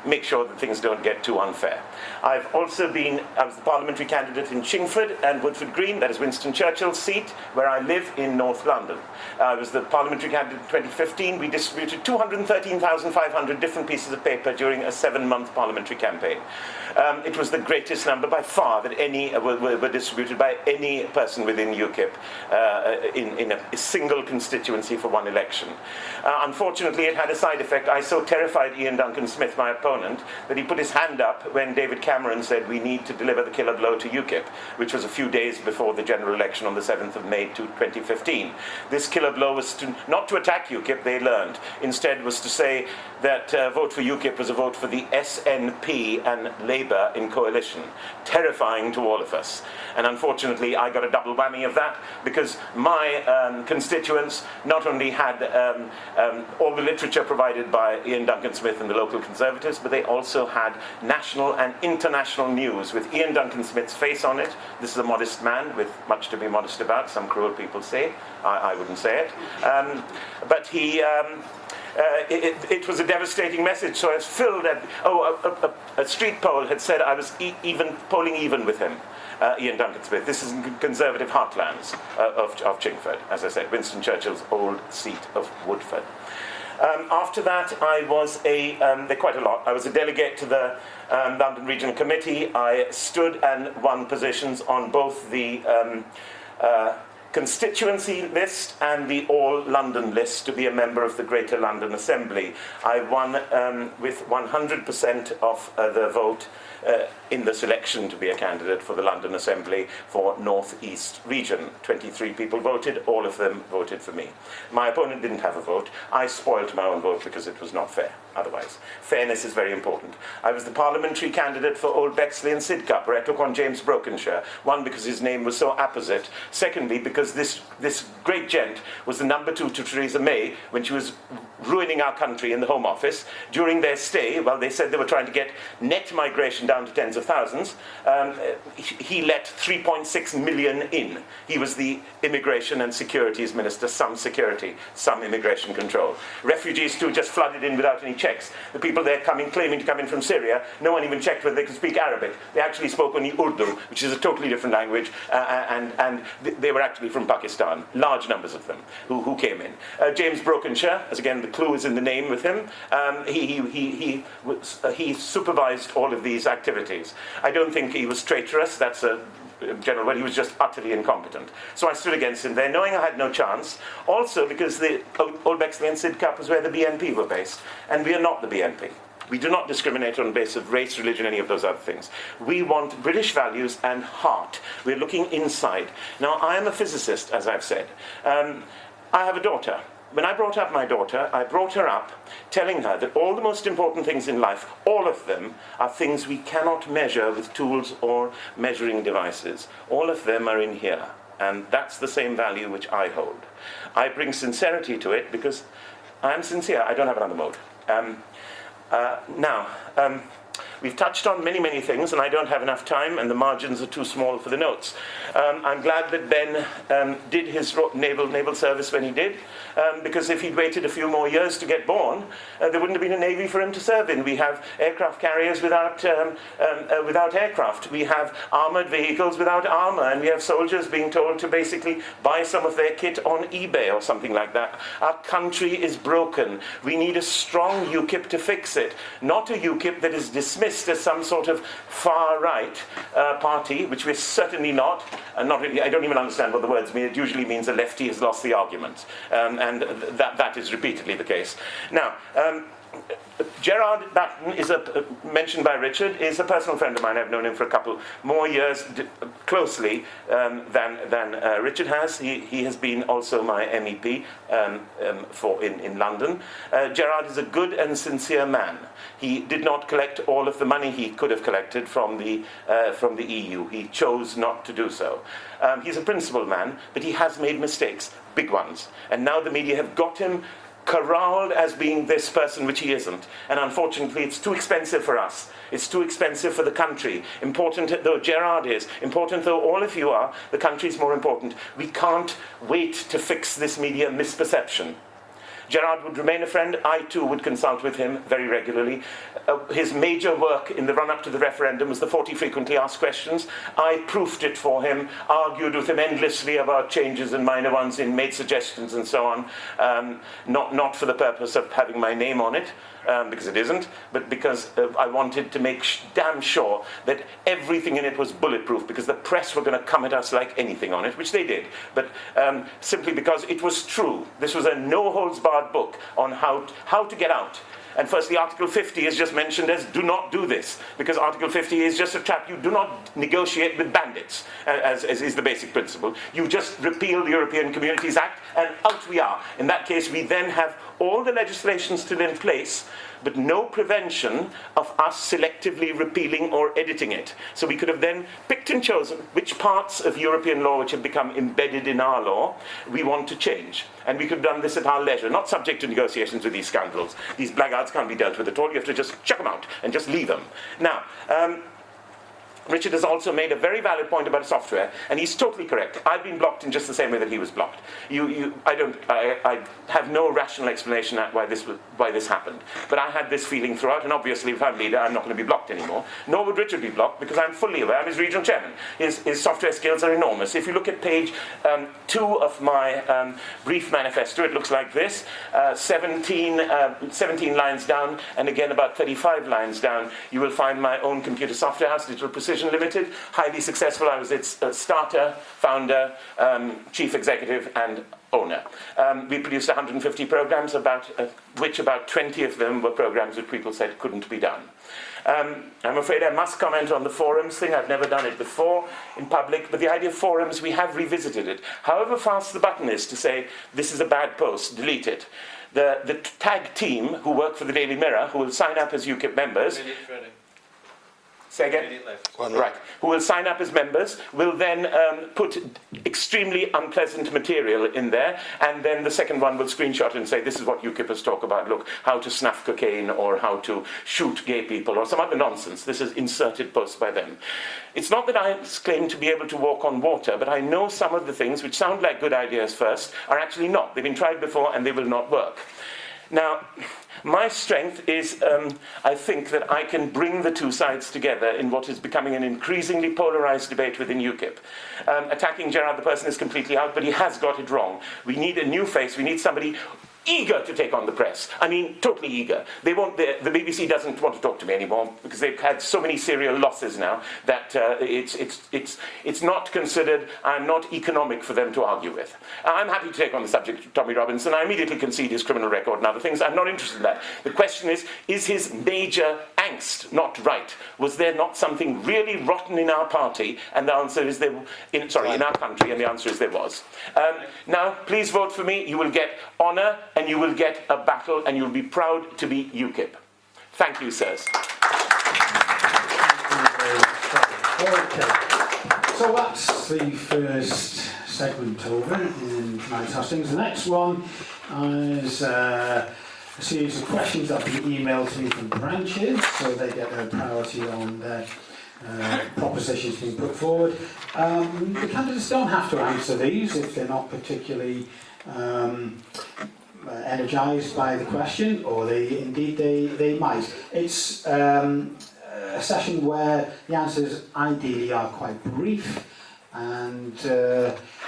make sure that things don't get too unfair. I was the parliamentary candidate in Chingford and Woodford Green, that is Winston Churchill's seat, where I live in North London. I was the parliamentary candidate in 2015. We distributed 213,500 different pieces of paper during a 7-month parliamentary campaign. It was the greatest number by far that any were distributed by any person within UKIP in a single constituency for one election. Unfortunately, it had a side effect. I so terrified Ian Duncan Smith, my opponent, that he put his hand up when David Cameron said we need to deliver the killer blow to UKIP, which was a few days before the general election on the 7th of May 2015. This killer blow was not to attack UKIP, they learned. Instead was to say that vote for UKIP was a vote for the SNP and Labour in coalition. Terrifying to all of us. And unfortunately, I got a double whammy of that because my constituents not only had all the literature provided by Ian Duncan Smith and the local Conservatives, but they also had national and international news with Ian Duncan Smith's face on it. This is a modest man with much to be modest about, some cruel people say. I wouldn't say it. But he... It was a devastating message, so I was filled at... a street poll had said I was polling even with him, Ian Duncan Smith. This is in Conservative heartlands of Chingford, as I said, Winston Churchill's old seat of Woodford. After that, I was quite a lot. I was a delegate to the London Regional Committee. I stood and won positions on both the constituency list and the All London list to be a member of the Greater London Assembly. I won with 100% of the vote in the selection to be a candidate for the London Assembly for North East region. 23 people voted, all of them voted for me. My opponent didn't have a vote. I spoilt my own vote because it was not fair otherwise. Fairness is very important. I was the parliamentary candidate for Old Bexley and Sidcup, where I took on James Brokenshire. One, because his name was so apposite. Secondly, because this great gent was the number 2 to Theresa May when she was ruining our country in the Home Office. During their stay, well, they said they were trying to get net migration down to tens of thousands. He let 3.6 million in. He was the Immigration and Securities Minister, some security, some immigration control. Refugees too just flooded in without any checks. The people there claiming to come in from Syria, no one even checked whether they could speak Arabic. They actually spoke only Urdu, which is a totally different language, and they were actually from Pakistan, large numbers of them who came in. James Brokenshire, as again the clue is in the name with him, he supervised all of these activities. I don't think he was traitorous, that's a general word, he was just utterly incompetent. So I stood against him there, knowing I had no chance. Also because the Old Bexley and Sidcup was where the BNP were based, and we are not the BNP. We do not discriminate on the basis of race, religion, any of those other things. We want British values and heart. We're looking inside. Now, I am a physicist, as I've said. I have a daughter. When I brought up my daughter, I brought her up telling her that all the most important things in life, all of them, are things we cannot measure with tools or measuring devices. All of them are in here. And that's the same value which I hold. I bring sincerity to it because I am sincere. I don't have another mode. We've touched on many, many things, and I don't have enough time, and the margins are too small for the notes. I'm glad that Ben did his naval service when he did, because if he'd waited a few more years to get born, there wouldn't have been a navy for him to serve in. We have aircraft carriers without aircraft. We have armoured vehicles without armour, and we have soldiers being told to basically buy some of their kit on eBay or something like that. Our country is broken. We need a strong UKIP to fix it, not a UKIP that is dismissed as some sort of far-right party, which we're certainly not. Not really, I don't even understand what the words mean. It usually means a lefty has lost the argument. And that is repeatedly the case. Now, Gerard Batten is mentioned by Richard, is a personal friend of mine. I've known him for a couple more years closely than Richard has. He has been also my MEP in London. Gerard is a good and sincere man. He did not collect all of the money he could have collected from the EU. He chose not to do so. He's a principled man, but he has made mistakes, big ones. And now the media have got him corralled as being this person which he isn't. And unfortunately, it's too expensive for us. It's too expensive for the country. Important though Gerard is, important though all of you are, the country's more important. We can't wait to fix this media misperception. Gerard would remain a friend. I too would consult with him very regularly. His major work in the run-up to the referendum was the 40 frequently asked questions. I proofed it for him, argued with him endlessly about changes and minor ones, and made suggestions and so on. Not for the purpose of having my name on it, because it isn't, but because I wanted to make damn sure that everything in it was bulletproof, because the press were going to come at us like anything on it, which they did, but simply because it was true. This was a no-holds-barred book on how to get out. And firstly, Article 50 is just mentioned as do not do this, because Article 50 is just a trap. You do not negotiate with bandits, as is the basic principle. You just repeal the European Communities Act, and out we are. In that case, we then have all the legislation still in place, but no prevention of us selectively repealing or editing it. So we could have then picked and chosen which parts of European law which have become embedded in our law we want to change. And we could have done this at our leisure, not subject to negotiations with these scoundrels. These blackguards can't be dealt with at all. You have to just chuck them out and just leave them. Now, Richard has also made a very valid point about software, and he's totally correct. I've been blocked in just the same way that he was blocked. I have no rational explanation why this happened. But I had this feeling throughout, and obviously if I'm leader, I'm not going to be blocked anymore. Nor would Richard be blocked, because I'm fully aware. I'm his regional chairman. His software skills are enormous. If you look at page 2 of my brief manifesto, it looks like this. 17 lines down, and again about 35 lines down, you will find my own computer software house, Digital Precision, Television Limited, highly successful. I was its starter, founder, chief executive, and owner. We produced 150 programs, which about 20 of them were programs that people said couldn't be done. I'm afraid I must comment on the forums thing. I've never done it before in public, but the idea of forums, we have revisited it. However fast the button is to say, this is a bad post, delete it. The tag team who work for the Daily Mirror, who will sign up as UKIP members... Say again? Right. Who will sign up as members, will then put extremely unpleasant material in there, and then the second one will screenshot and say, this is what UKIPers talk about. Look, how to snuff cocaine, or how to shoot gay people, or some other nonsense. This is inserted posts by them. It's not that I claim to be able to walk on water, but I know some of the things which sound like good ideas first are actually not. They've been tried before and they will not work. Now, my strength is, I think, that I can bring the two sides together in what is becoming an increasingly polarised debate within UKIP. Attacking Gerard the person is completely out, but he has got it wrong. We need a new face. We need somebody eager to take on the press. I mean, totally eager. They won't. The BBC doesn't want to talk to me anymore because they've had so many serial losses now that it's not considered. I'm not economic for them to argue with. I'm happy to take on the subject of Tommy Robinson. I immediately concede his criminal record and other things. I'm not interested in that. The question is his major angst not right? Was there not something really rotten in our party? And the answer is in our country, and the answer is there was. Now, please vote for me. You will get honour, and you will get a battle, and you'll be proud to be UKIP. Thank you, sirs. Okay, so that's the first segment over in tonight's hustings. The next one is a series of questions that have been emailed to me from branches, so they get their priority on their propositions being put forward. The candidates don't have to answer these if they're not particularly energised by the question, or they might. It's a session where the answers ideally are quite brief, and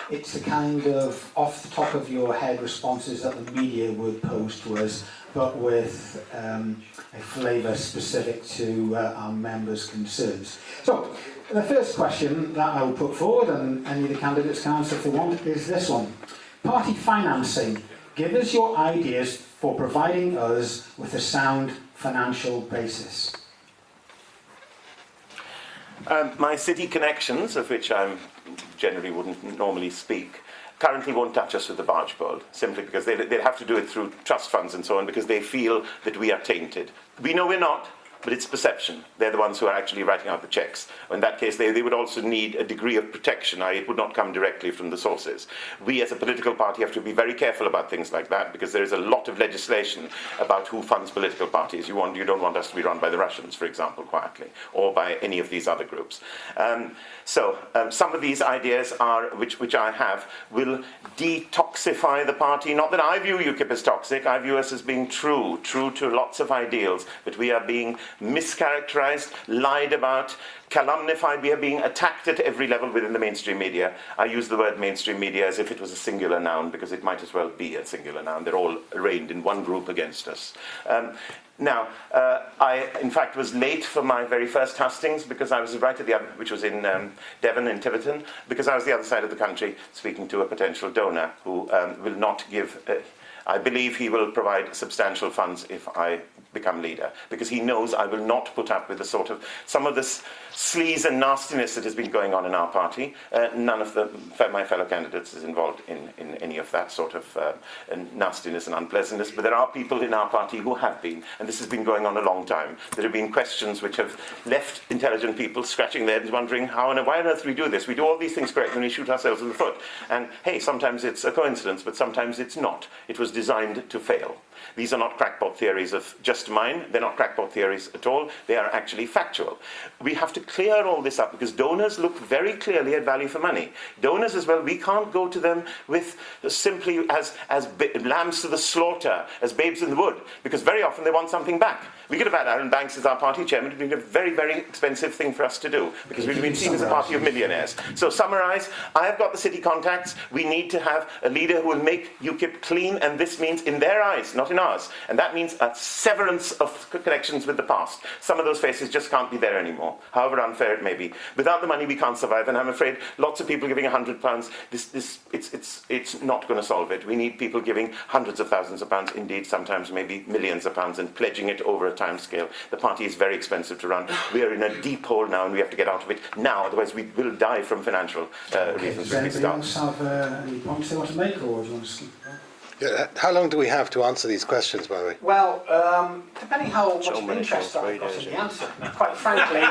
it's the kind of off the top of your head responses that the media would pose to us, but with a flavour specific to our members' concerns. So, the first question that I will put forward, and any of the candidates can answer if they want, is this one. Party financing. Give us your ideas for providing us with a sound financial basis. My city connections, of which I generally wouldn't normally speak, currently won't touch us with the barge pole, simply because they'd have to do it through trust funds and so on, because they feel that we are tainted. We know we're not, but it's perception. They're the ones who are actually writing out the checks. In that case, they would also need a degree of protection. It would not come directly from the sources. We, as a political party, have to be very careful about things like that, because there is a lot of legislation about who funds political parties. You don't want us to be run by the Russians, for example, quietly, or by any of these other groups. Some of these ideas which I have, will detoxify the party. Not that I view UKIP as toxic. I view us as being true to lots of ideals, but we are being mischaracterized, lied about, calumniated. We are being attacked at every level within the mainstream media. I use the word mainstream media as if it was a singular noun, because it might as well be a singular noun. They're all arraigned in one group against us. I, in fact, was late for my very first hustings, because I was right at the other, which was in Devon, in Tiverton, because I was the other side of the country speaking to a potential donor who will not give... I believe he will provide substantial funds if I become leader, because he knows I will not put up with some of this sleaze and nastiness that has been going on in our party. None of my fellow candidates is involved in any of that sort of nastiness and unpleasantness, but there are people in our party who have been, and this has been going on a long time. There have been questions which have left intelligent people scratching their heads, wondering why on earth we do this. We do all these things correct and we shoot ourselves in the foot. And hey, sometimes it's a coincidence, but sometimes it's not. It was designed to fail. These are not crackpot theories of just mine. They're not crackpot theories at all. They are actually factual. We have to clear all this up, because donors look very clearly at value for money. Donors as well, we can't go to them with simply as lambs to the slaughter, as babes in the wood, because very often they want something back. We could have had Aaron Banks as our party chairman. It would be a very, very expensive thing for us to do, because we've been seen as a party of millionaires. So summarise, I have got the city contacts. We need to have a leader who will make UKIP clean, and this means in their eyes, not in ours. And that means several remembrance of connections with the past. Some of those faces just can't be there anymore, however unfair it may be. Without the money, we can't survive, and I'm afraid lots of people giving £100, it's not going to solve it. We need people giving hundreds of thousands of pounds, indeed sometimes maybe millions of pounds, and pledging it over a time scale. The party is very expensive to run. We are in a deep hole now, and we have to get out of it now, otherwise we will die from financial reasons. Does anybody else have any points they want to make, or do you want to skip that? Yeah, how long do we have to answer these questions, by the way? Well, depending how much interest I've got in the answer, quite frankly,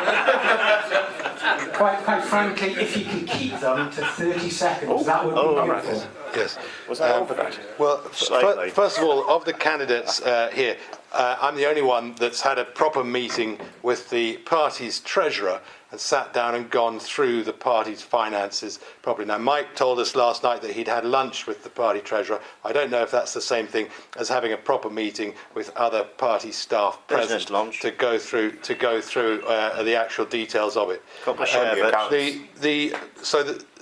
quite frankly, if you can keep them to 30 seconds, that would be beautiful. Yes. Was I over that? Well, first of all, of the candidates here, I'm the only one that's had a proper meeting with the party's treasurer and sat down and gone through the party's finances properly. Now, Mike told us last night that he'd had lunch with the party treasurer. I don't know if that's the same thing as having a proper meeting with other party staff present to go through the actual details of it.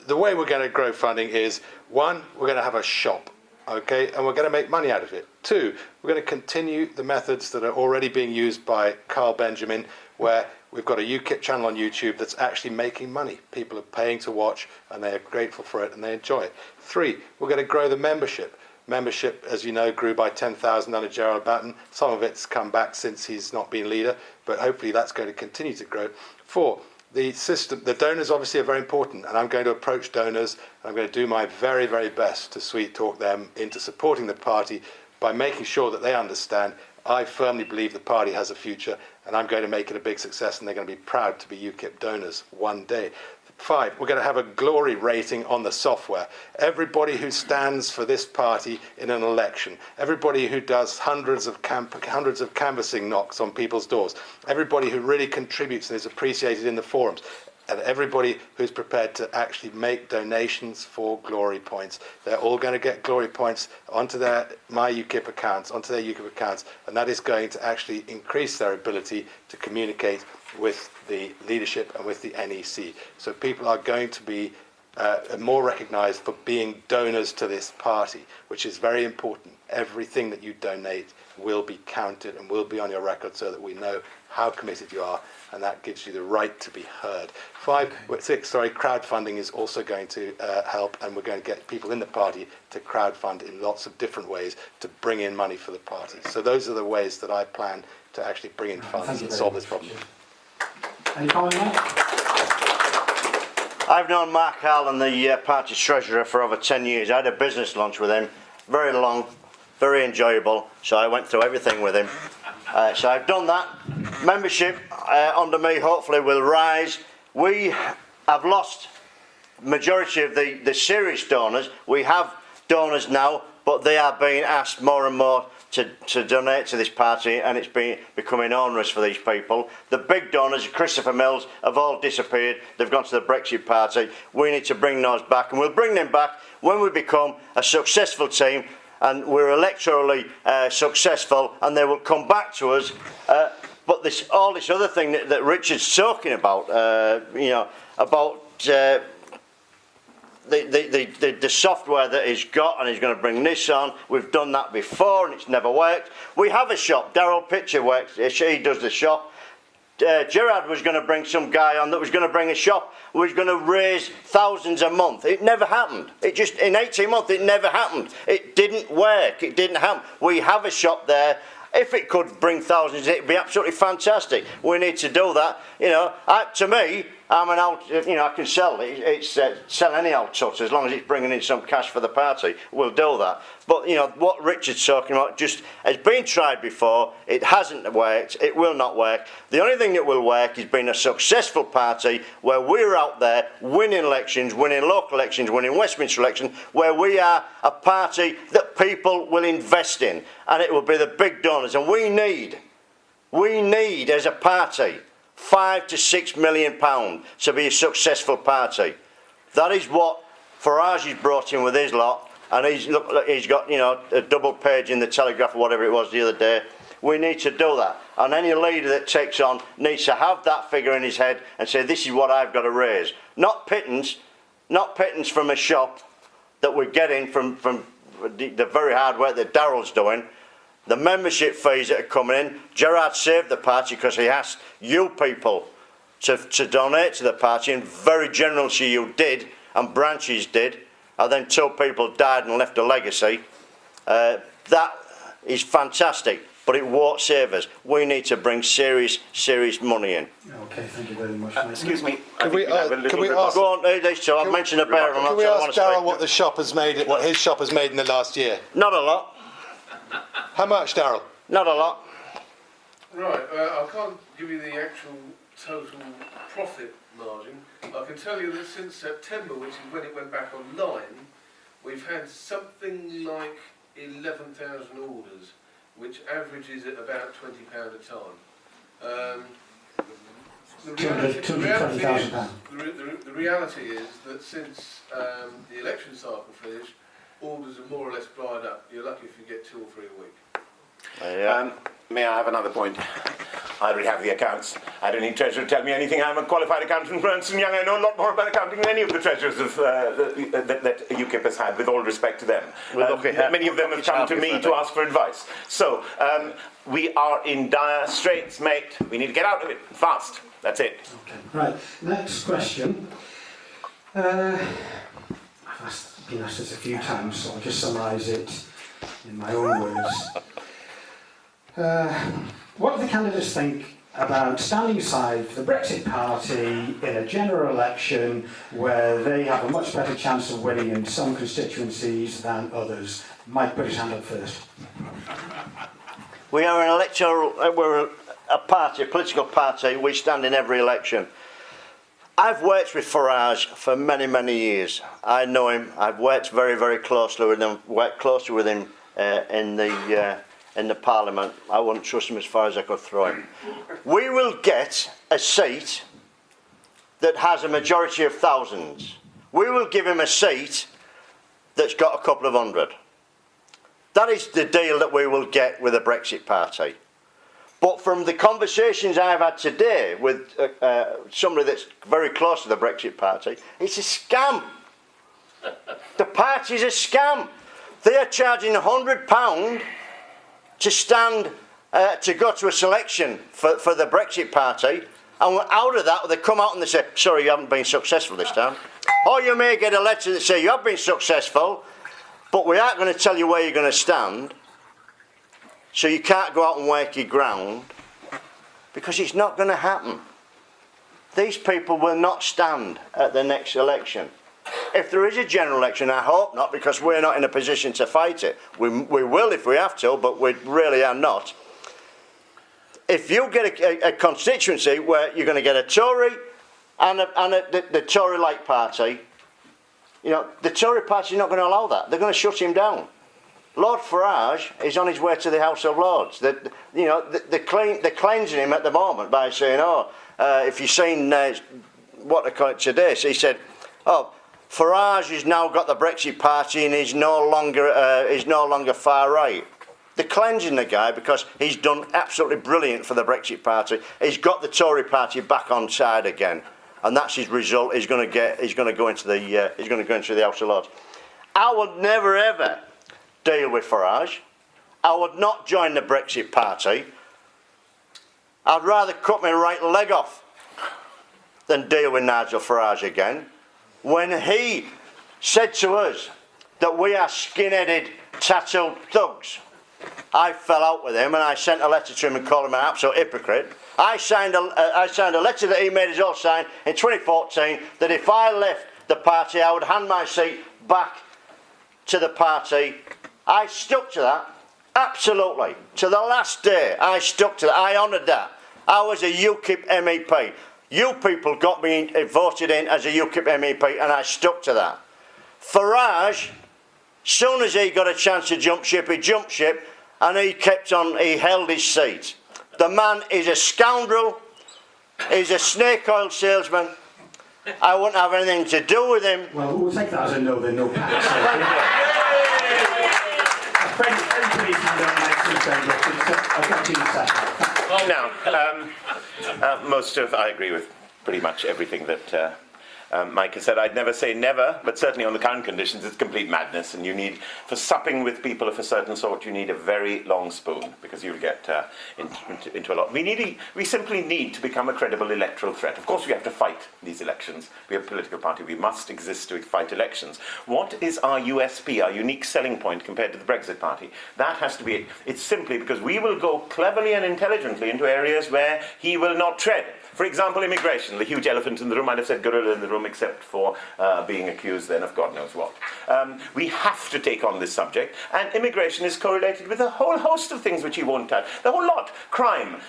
The way we're going to grow funding is, one, we're going to have a shop. Okay, and we're going to make money out of it. Two, we're going to continue the methods that are already being used by Carl Benjamin, where we've got a UKIP channel on YouTube that's actually making money. People are paying to watch, and they are grateful for it, and they enjoy it. Three, we're going to grow the membership. Membership, as you know, grew by 10,000 under Gerald Batten. Some of it's come back since he's not been leader, but hopefully that's going to continue to grow. Four, the system, the donors obviously are very important, and I'm going to approach donors. I'm going to do my very, very best to sweet talk them into supporting the party by making sure that they understand I firmly believe the party has a future, and I'm going to make it a big success, and they're going to be proud to be UKIP donors one day. 5, we're going to have a glory rating on the software. Everybody who stands for this party in an election, everybody who does hundreds of canvassing knocks on people's doors, everybody who really contributes and is appreciated in the forums, and everybody who's prepared to actually make donations for glory points. They're all going to get glory points onto their UKIP accounts, and that is going to actually increase their ability to communicate with the leadership and with the NEC. So people are going to be more recognised for being donors to this party, which is very important. Everything that you donate will be counted and will be on your record so that we know how committed you are, and that gives you the right to be heard. 6, crowdfunding is also going to help, and we're going to get people in the party to crowdfund in lots of different ways to bring in money for the party. So those are the ways that I plan to actually bring in funds and solve this problem. Any comment, Mike? I've known Mark Allen, the party treasurer, for over 10 years. I had a business lunch with him, very long, very enjoyable, so I went through everything with him. So I've done that. Membership under me hopefully will rise. We have lost majority of the serious donors. We have donors now, but they are being asked more and more to donate to this party, and it's becoming onerous for these people. The big donors, Christopher Mills, have all disappeared. They've gone to the Brexit Party. We need to bring those back, and we'll bring them back when we become a successful team and we're electorally successful, and they will come back to us. But all this other thing that Richard's talking about, about the software that he's got, and he's going to bring this on. We've done that before and it's never worked. We have a shop. Daryl Pitcher works. He does the shop. Gerard was going to bring some guy on that was going to bring a shop. We was going to raise thousands a month. It never happened. In 18 months, it never happened. It didn't work. It didn't happen. We have a shop there. If it could bring thousands, it'd be absolutely fantastic. We need to do that. To me, I'm an old, I can sell it. It's sell any old tut as long as it's bringing in some cash for the party. We'll do that. But what Richard's talking about just has been tried before. It hasn't worked. It will not work. The only thing that will work is being a successful party where we're out there winning elections, winning local elections, winning Westminster elections, where we are a party that people will invest in, and it will be the big donors. And we need as a party £5 to £6 million to be a successful party. That is what Farage has brought in with his lot, and he's got a double page in the Telegraph or whatever it was the other day. We need to do that, and any leader that takes on needs to have that figure in his head and say, this is what I've got to raise. Not pittance from a shop that we're getting from the very hard work that Daryl's doing. the membership fees that are coming in. Gerard saved the party because he asked you people to donate to the party, and very generously you did, and branches did, and then 2 people died and left a legacy. That is fantastic, but it won't save us. We need to bring serious money in. Okay, thank you very much. mate. Excuse me. Can we ask? Go on, I'll mention a bear. Can we ask Darryl what the shop has made? What his shop has made in the last year? Not a lot. How much, Darryl? Not a lot. Right, I can't give you the actual total profit margin. I can tell you that since September, which is when it went back online, we've had something like 11,000 orders, which averages at about £20 a time. The reality is that since the election cycle finished, orders are more or less dried up. You're lucky if you get 2 or 3 a week. May I have another point? I already have the accounts. I don't need treasurer to tell me anything. I'm a qualified accountant from Ernst & Young. I know a lot more about accounting than any of the treasurers of, that UKIP has had, with all respect to them. Many of them have come to me to ask for advice. So, we are in dire straits, mate. We need to get out of it fast. That's it. Okay. Right, next question. I've been asked this a few times, so I'll just summarise it in my own words. What do the candidates think about standing aside for the Brexit Party in a general election where they have a much better chance of winning in some constituencies than others? Mike, put his hand up first. We are an electoral, we're a party, a political party. We stand in every election. I've worked with Farage for many years. I know him. I've worked very closely with him. Worked closely with him in the Parliament. I wouldn't trust him as far as I could throw him. We will get a seat that has a majority of thousands. We will give him a seat that's got a couple of hundred. That is the deal that we will get with the Brexit Party. But from the conversations I've had today with somebody that's very close to the Brexit Party, it's a scam. The party's a scam. They are charging £100 to stand, to go to a selection for the Brexit Party, and out of that they come out and they say, sorry, you haven't been successful this time. Or you may get a letter that says you have been successful, but we aren't going to tell you where you're going to stand, so you can't go out and work your ground, because it's not going to happen. These people will not stand at the next election. If there is a general election, I hope not, because we're not in a position to fight it. We will if we have to, but we really are not. If you get a constituency where you're going to get a Tory and the Tory-like party, you know, the Tory party is not going to allow that. They're going to shut him down. Lord Farage is on his way to the House of Lords. They're cleansing him at the moment by saying, if you've seen what they call it today, so he said, Farage has now got the Brexit Party and he's no longer far right. They're cleansing the guy because he's done absolutely brilliant for the Brexit Party. He's got the Tory Party back on side again, and that's his result. He's going to go into the House of Lords. I would never ever deal with Farage. I would not join the Brexit Party. I'd rather cut my right leg off than deal with Nigel Farage again. When he said to us that we are skin-headed, tattooed thugs, I fell out with him and I sent a letter to him and called him an absolute hypocrite. I signed a letter that he made us all sign in 2014 that if I left the party I would hand my seat back to the party. I stuck to that, absolutely. To the last day, I stuck to that. I honoured that. I was a UKIP MEP. You people got me voted in as a UKIP MEP, and I stuck to that. Farage, soon as he got a chance to jump ship, he jumped ship, and he held his seat. The man is a scoundrel. He's a snake oil salesman. I wouldn't have anything to do with him. Well, we'll take that as a no, then no panic. I agree with pretty much everything that Mike has said, I'd never say never, but certainly on the current conditions, it's complete madness. And you need, for supping with people of a certain sort, you need a very long spoon, because you'll get into a lot. We simply need to become a credible electoral threat. Of course, we have to fight these elections. We are a political party. We must exist to fight elections. What is our USP, our unique selling point compared to the Brexit Party? That has to be it. It's simply because we will go cleverly and intelligently into areas where he will not tread. For example, immigration, the huge elephant in the room. I'd have said gorilla in the room, except for being accused then of God knows what. We have to take on this subject, and immigration is correlated with a whole host of things which he won't touch. The whole lot. Crime.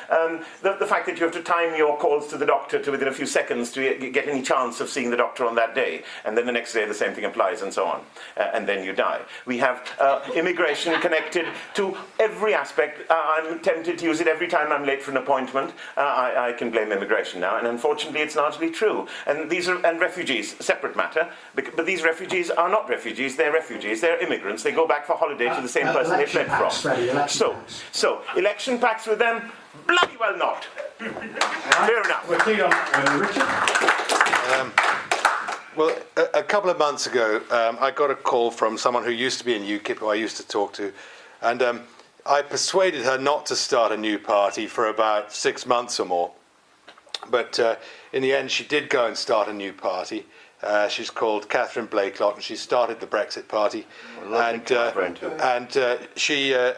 The fact that you have to time your calls to the doctor to within a few seconds to get any chance of seeing the doctor on that day, and then the next day the same thing applies, and so on. And then you die. We have immigration connected to every aspect. I'm tempted to use it every time I'm late for an appointment. I can blame immigration now, and unfortunately it's largely true. And refugees, a separate matter, but these refugees are not refugees, they're immigrants, they go back for holiday to the same person they fled from. So, election pacts with them, bloody well not. Fair enough. We're clear on Richard. Well, a couple of months ago, I got a call from someone who used to be in UKIP, who I used to talk to, and I persuaded her not to start a new party for about 6 months or more. But in the end, she did go and start a new party. She's called Catherine Blakelock, and she started the Brexit Party.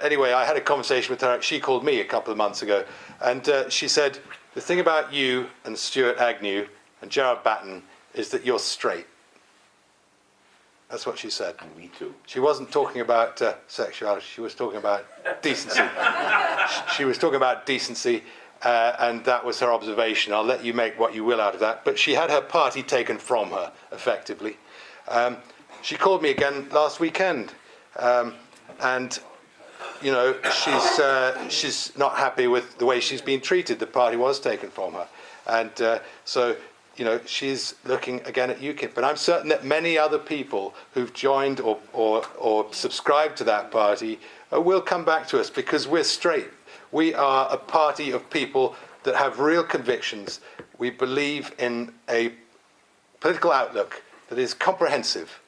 Anyway, I had a conversation with her. She called me a couple of months ago, and she said, the thing about you and Stuart Agnew and Gerard Batten is that you're straight. That's what she said. And me too. She wasn't talking about sexuality. She was talking about decency. She was talking about decency. And that was her observation. I'll let you make what you will out of that. But she had her party taken from her, effectively. She called me again last weekend. And, you know, she's not happy with the way she's been treated. The party was taken from her. And so, you know, she's looking again at UKIP. But I'm certain that many other people who've joined or subscribed to that party will come back to us, because we're straight. We are a party of people that have real convictions. We believe in a political outlook that is comprehensive.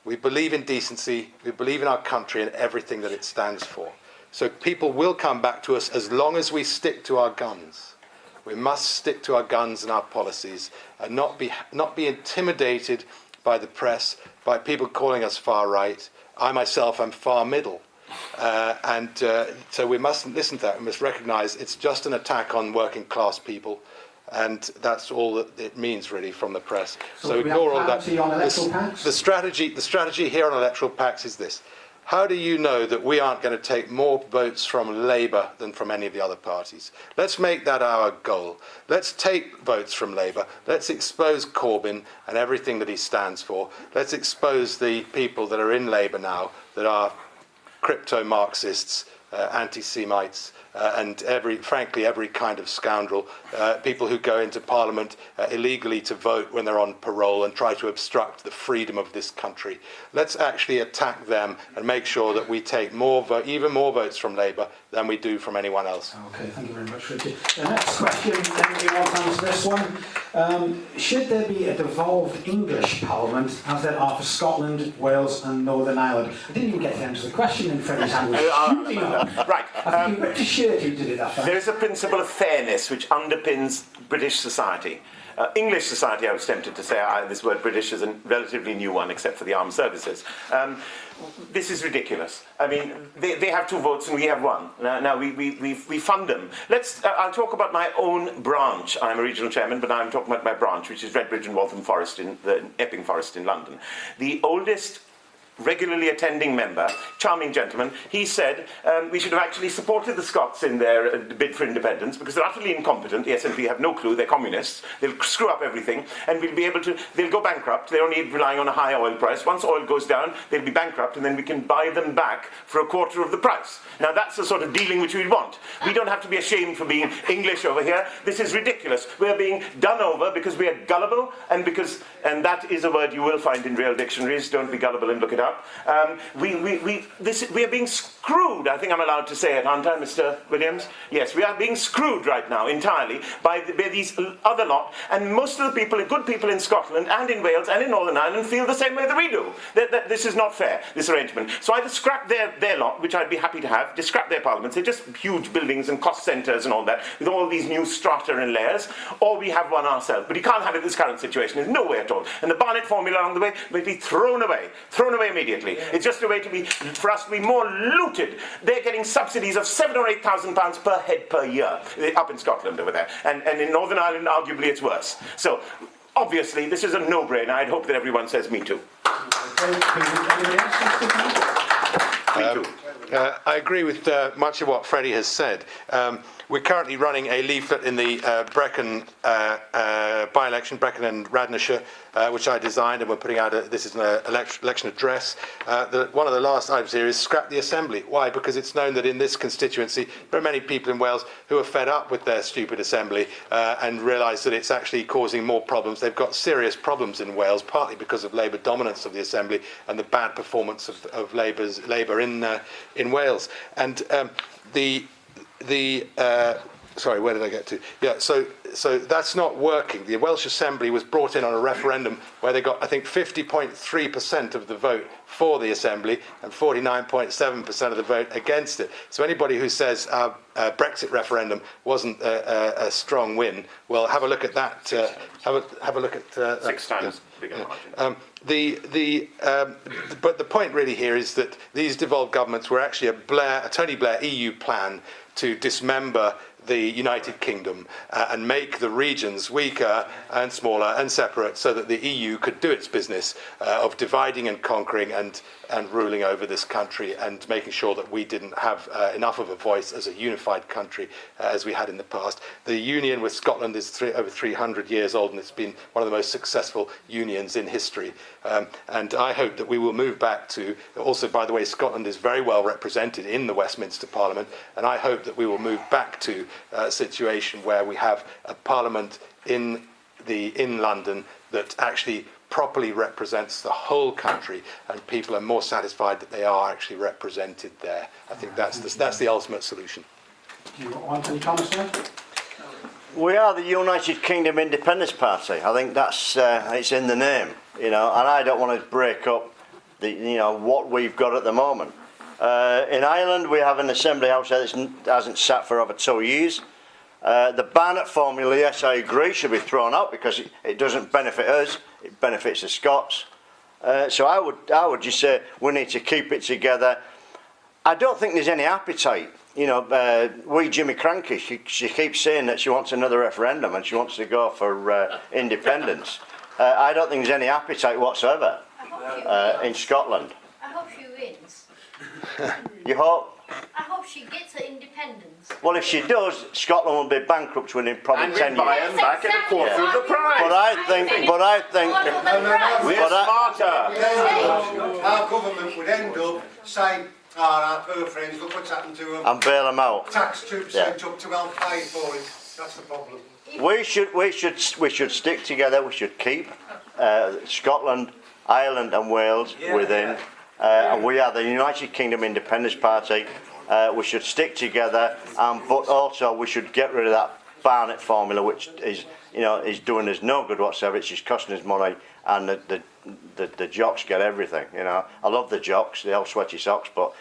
We believe in decency. We believe in our country and everything that it stands for. So people will come back to us as long as we stick to our guns. We must stick to our guns and our policies, and not be intimidated by the press, by people calling us far right. I myself am far middle. So we mustn't listen to that. We must recognise it's just an attack on working class people, and that's all that it means really from the press. So ignore all that. The strategy here on electoral pacts is this: how do you know that we aren't going to take more votes from Labour than from any of the other parties? Let's make that our goal. Let's take votes from Labour. Let's expose Corbyn and everything that he stands for. Let's expose the people that are in Labour now that are crypto-Marxists, anti-Semites, and frankly every kind of scoundrel, people who go into Parliament illegally to vote when they're on parole and try to obstruct the freedom of this country. Let's actually attack them and make sure that we take even more votes from Labour than we do from anyone else. Okay, thank you very much, Richard. The next question, anybody want to answer this one? Should there be a devolved English Parliament as there are for Scotland, Wales and Northern Ireland? I didn't even get to answer the question in Freddie's hand. Right. I think you ripped a shirt you did it that way. There is a principle of fairness which underpins British society. English society, I was tempted to say, this word British is a relatively new one, except for the armed services. This is ridiculous. I mean, they have 2 votes and we have 1. Now we fund them. I'll talk about my own branch. I'm a regional chairman, but I'm talking about my branch, which is Redbridge and Waltham Forest, in the Epping Forest in London. The oldest regularly attending member, charming gentleman, he said we should have actually supported the Scots in their bid for independence, because they're utterly incompetent. The SNP have no clue, they're communists, they'll screw up everything, and they'll go bankrupt. They're only relying on a high oil price. Once oil goes down, they'll be bankrupt, and then we can buy them back for a quarter of the price. Now that's the sort of dealing which we want. We don't have to be ashamed for being English over here. This is ridiculous. We're being done over because we are gullible, and that is a word you will find in real dictionaries. Don't be gullible and look it up. up. We are being screwed. I think I'm allowed to say it, aren't I, Mr. Williams? Yes, we are being screwed right now entirely by these other lot. And most of the people, good people in Scotland and in Wales and in Northern Ireland, feel the same way that we do. That this is not fair, this arrangement. So either scrap their lot, which I'd be happy to have, just scrap their parliaments. They're just huge buildings and cost centres and all that, with all these new strata and layers, or we have one ourselves. But you can't have it in this current situation. There's no way at all. And the Barnett formula along the way will be thrown away immediately. It's just a way for us to be more looted. They're getting subsidies of £7,000 or £8,000 per head per year up in Scotland over there. And in Northern Ireland, arguably, it's worse. So, obviously, this is a no-brainer. I'd hope that everyone says me too. I agree with much of what Freddie has said. We're currently running a leaflet in the Brecon by-election, Brecon and Radnorshire, which I designed, and we're putting out this is an election address. One of the last items here is scrap the Assembly. Why? Because it's known that in this constituency there are many people in Wales who are fed up with their stupid Assembly and realise that it's actually causing more problems. They've got serious problems in Wales, partly because of Labour dominance of the Assembly and the bad performance of Labour in Wales. And sorry, where did I get to? Yeah, so that's not working. The Welsh Assembly was brought in on a referendum where they got, I think, 50.3% of the vote for the Assembly and 49.7% of the vote against it. So anybody who says our Brexit referendum wasn't a strong win, well, have a look at that. Have a look at 6 times bigger margin. But the point really here is that these devolved governments were actually a Tony Blair EU plan to dismember the United Kingdom and make the regions weaker and smaller and separate so that the EU could do its business of dividing and conquering and ruling over this country and making sure that we didn't have enough of a voice as a unified country as we had in the past. The union with Scotland is over 300 years old, and it's been one of the most successful unions in history. And I hope that we will move back to, also, by the way, Scotland is very well represented in the Westminster Parliament, and I hope that we will move back to a situation where we have a parliament in London that actually properly represents the whole country, and people are more satisfied that they are actually represented there. I think that's the ultimate solution. Do you want any comments there? We are the United Kingdom Independence Party. I think that's it's in the name, and I don't want to break up what we've got at the moment. In Ireland, we have an Assembly House that hasn't sat for over 2 years. The Barnett formula, yes, I agree, should be thrown out because it doesn't benefit us; it benefits the Scots. So I would just say we need to keep it together. I don't think there's any appetite. Jimmy Cranky, she keeps saying that she wants another referendum and she wants to go for independence. I don't think there's any appetite whatsoever in Scotland. I hope she wins. You hope? I hope she gets her independence. Well, if she does, Scotland will be bankrupt within probably and 10 we'll buy years. them back at a quarter of the price. But I think. We're smarter. Our government would end up saying, our poor friends, look what's happened to them. And bail them out. Tax 2% up to well-paid for it. That's the problem. We should stick together. We should keep Scotland, Ireland, and Wales within. And we are the United Kingdom Independence Party. We should stick together, but also we should get rid of that Barnett formula, which is doing us no good whatsoever. It's just costing us money, and the jocks get everything. I love the jocks, the old sweaty socks, but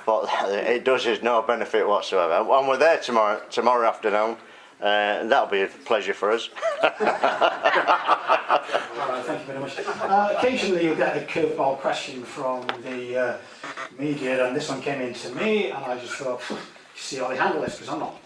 but it does us no benefit whatsoever. And we're there tomorrow afternoon. And that'll be a pleasure for us. All right, thank you very much. Occasionally you'll get a curveball question from the media, and this one came in to me, and I just thought, see how they handle this, because I'm not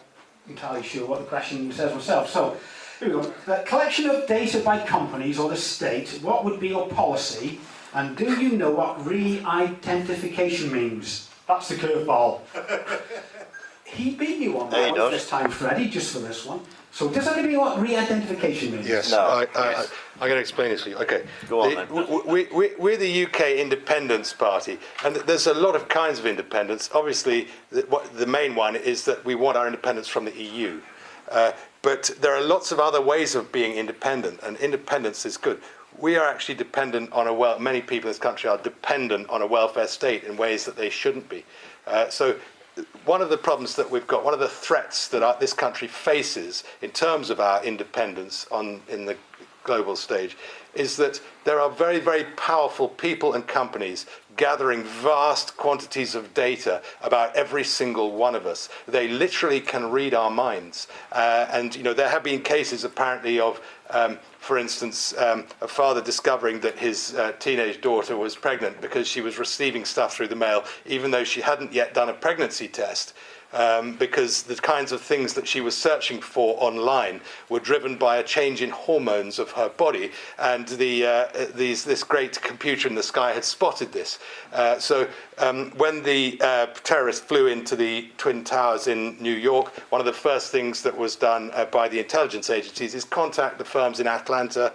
entirely sure what the question says myself. So, here we go. The collection of data by companies or the state, what would be your policy, and do you know what re-identification means? That's the curveball. He beat you on that one this time, Freddie, just for this one. So does anybody know what re-identification means? Yes, no. I'm going to explain this to you. Okay, go on then. We're the UK Independence Party, and there's a lot of kinds of independence. Obviously, the main one is that we want our independence from the EU. But there are lots of other ways of being independent, and independence is good. we are actually dependent on many people in this country are dependent on a welfare state in ways that they shouldn't be. So one of the problems that we've got, one of the threats that this country faces in terms of our independence in the global stage is that there are very, very powerful people and companies gathering vast quantities of data about every single one of us. They literally can read our minds. And there have been cases apparently of, for instance, a father discovering that his teenage daughter was pregnant because she was receiving stuff through the mail, even though she hadn't yet done a pregnancy test. Because the kinds of things that she was searching for online were driven by a change in hormones of her body, and this great computer in the sky had spotted this. So when the terrorists flew into the Twin Towers in New York, one of the first things that was done by the intelligence agencies is contact the firms in Atlanta,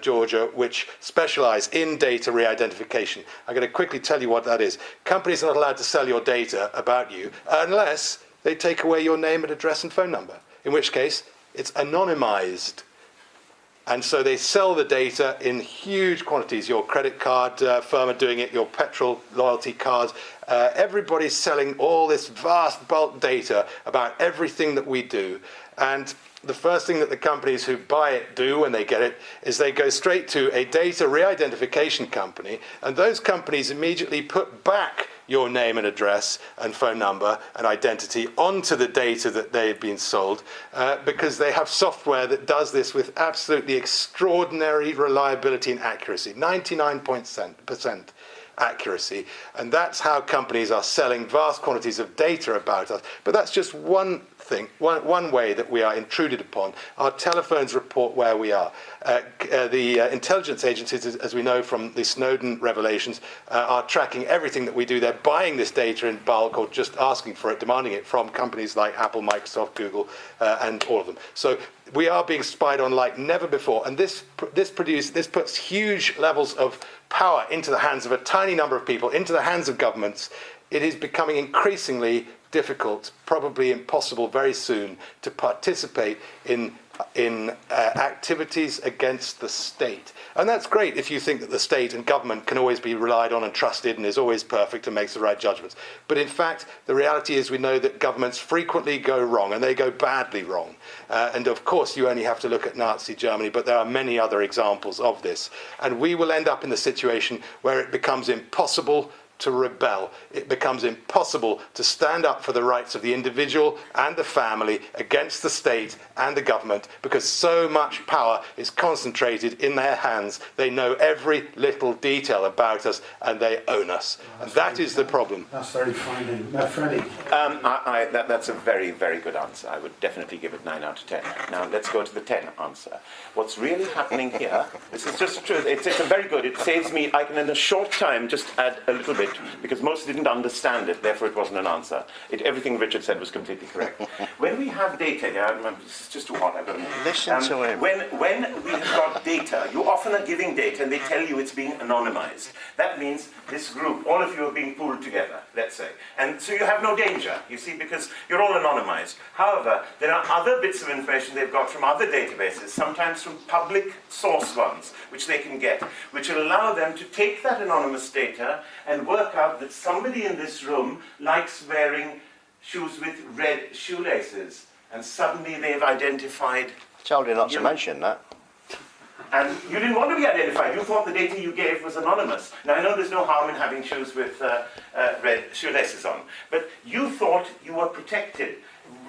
Georgia, which specialize in data re-identification. I'm going to quickly tell you what that is. Companies are not allowed to sell your data about you unless they take away your name and address and phone number, in which case it's anonymized. And so they sell the data in huge quantities. Your credit card firm are doing it, your petrol loyalty cards. Everybody's selling all this vast bulk data about everything that we do. And the first thing that the companies who buy it do when they get it is they go straight to a data re-identification company, and those companies immediately put back your name and address and phone number and identity onto the data that they had been sold, because they have software that does this with absolutely extraordinary reliability and accuracy, 99% accuracy. And that's how companies are selling vast quantities of data about us. But that's just one thing, one way that we are intruded upon. Our telephones report where we are. The intelligence agencies, as we know from the Snowden revelations, are tracking everything that we do. They're buying this data in bulk or just asking for it, demanding it from companies like Apple, Microsoft, Google, and all of them. So we are being spied on like never before. And this puts huge levels of power into the hands of a tiny number of people, into the hands of governments. It is becoming increasingly difficult, probably impossible very soon, to participate in activities against the state. And that's great if you think that the state and government can always be relied on and trusted and is always perfect and makes the right judgments. But in fact, the reality is we know that governments frequently go wrong, and they go badly wrong. And of course, you only have to look at Nazi Germany, but there are many other examples of this. And we will end up in the situation where it becomes impossible to rebel. It becomes impossible to stand up for the rights of the individual and the family against the state and the government, because so much power is concentrated in their hands. They know every little detail about us and they own us. And that is the problem. That's very frightening. Freddie? That's a very, very good answer. I would definitely give it 9 out of 10. Now let's go to the 10 answer. What's really happening here, this is just true, it's a very good, it saves me, I can in a short time just add a little bit, because most didn't understand it, therefore it wasn't an answer. Everything Richard said was completely correct. When we have data, this is just too hot, I've got to move. Listen to him. When we have got data, you often are giving data and they tell you it's being anonymized. That means this group, all of you are being pooled together, let's say. And so you have no danger, you see, because you're all anonymized. However, there are other bits of information they've got from other databases, sometimes from public source ones, which they can get, which will allow them to take that anonymous data and work out that somebody in this room likes wearing shoes with red shoelaces. And suddenly they've identified... Told you not to mention that. And you didn't want to be identified. You thought the data you gave was anonymous. Now, I know there's no harm in having shoes with red shoelaces on, but you thought you were protected.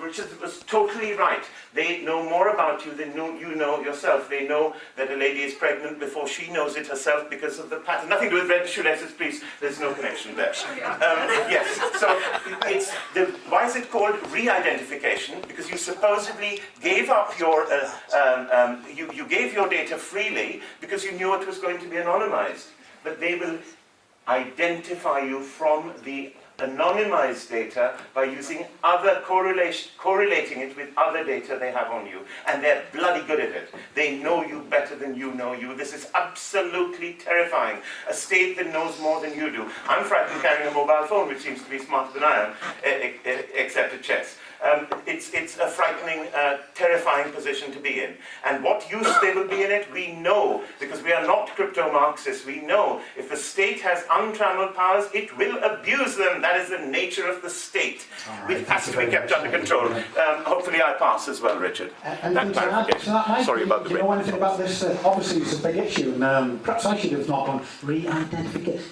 Richard was totally right. They know more about you than you know yourself. They know that a lady is pregnant before she knows it herself because of the pattern. Nothing to do with red shoelaces, please. There's no connection there. Yes. So why is it called re-identification? Because you supposedly gave up your you gave your data freely because you knew it was going to be anonymized. But they will identify you from the anonymized data by using other correlating it with other data they have on you, and they're bloody good at it. They know you better than you know you. This is absolutely terrifying. A state that knows more than you do. I'm frightened carrying a mobile phone, which seems to be smarter than I am, except at chess. It's a frightening, terrifying position to be in. And what use they will be in it, we know, because we are not crypto-Marxists. We know if the state has untrammeled powers, it will abuse them. That is the nature of the state. Right, It has to be kept under control. Hopefully I pass as well, Richard. Anything to add to that, Mike? Sorry about the Do you know anything about this? Obviously, it's a big issue, and perhaps I should have not gone re-identification.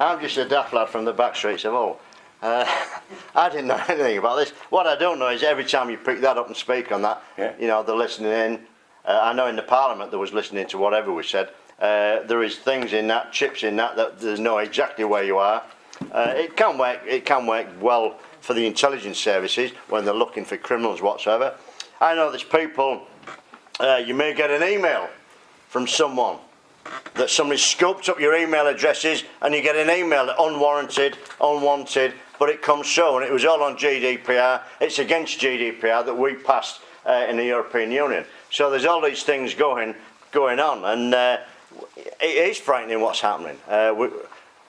I'm just a daft lad from the back streets of Hull. I didn't know anything about this. What I don't know is every time you pick that up and speak on that, you know, they're listening in. I know in the Parliament there was listening to whatever we said. There is things in that, chips in that they know exactly where you are. It can work well for the intelligence services when they're looking for criminals whatsoever. I know there's people, you may get an email from someone that somebody scoped up your email addresses and you get an email unwarranted, unwanted, but it comes through and it was all on GDPR. It's against GDPR that we passed in the European Union. So there's all these things going on, and it is frightening what's happening.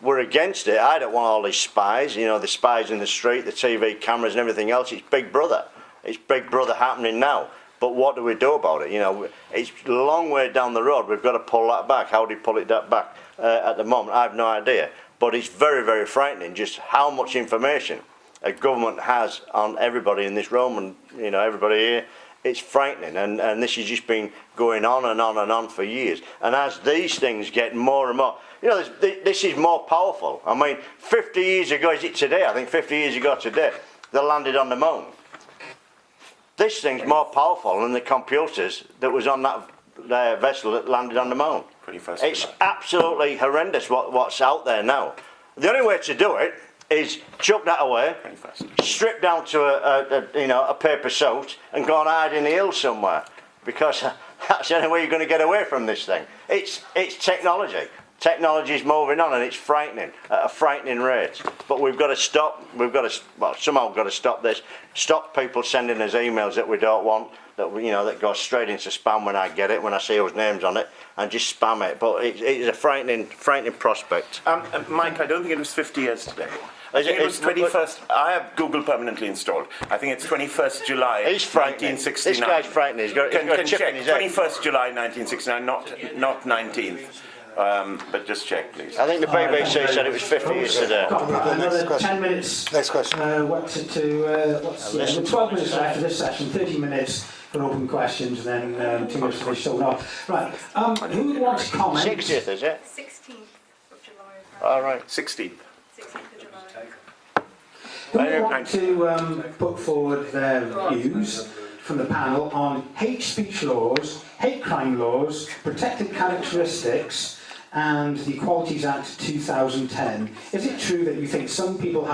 We're against it. I don't want all these spies, you know, the spies in the street, the TV cameras and everything else. It's Big Brother. It's Big Brother happening now. But what do we do about it? You know, it's a long way down the road. We've got to pull that back. How do you pull it back at the moment? I have no idea. But it's very, very frightening just how much information a government has on everybody in this room and, you know, everybody here. It's frightening. And this has just been going on and on and on for years. And as these things get more and more, you know, this is more powerful. I mean, 50 years ago, is it today? I think 50 years ago today, they landed on the moon. This thing's more powerful than the computers that was on that vessel that landed on the moon. It's absolutely horrendous what's out there now. The only way to do it is chuck that away, strip down to a paper suit and go and hide in the hills somewhere, because that's the only way you're going to get away from this thing. It's technology. Technology is moving on and it's frightening at a frightening rate. But we've got to stop. Somehow got to stop this. Stop people sending us emails that we don't want, that go straight into spam when I get it, when I see those names on it, and just spam it. But it's a frightening prospect. Mike, I don't think it was 50 years today. I think it was 21st. I have Google permanently installed. I think it's 21st July 1969. This guy's frightening. He's got a chip in his head. 21st July 1969, not 19th. But just check, please. I think the BBC said it was 50 years today. Another 10 minutes. Next question. 12 minutes left of this session, 30 minutes for open questions, and then 2 minutes for the show. No. Right. Who would want to comment? 60th, is it? 16th of July. All right. 16th. 16th of July. Who would want to put forward their views from the panel on hate speech laws, hate crime laws, protected characteristics, and the Equalities Act 2010. Is it true that you think some people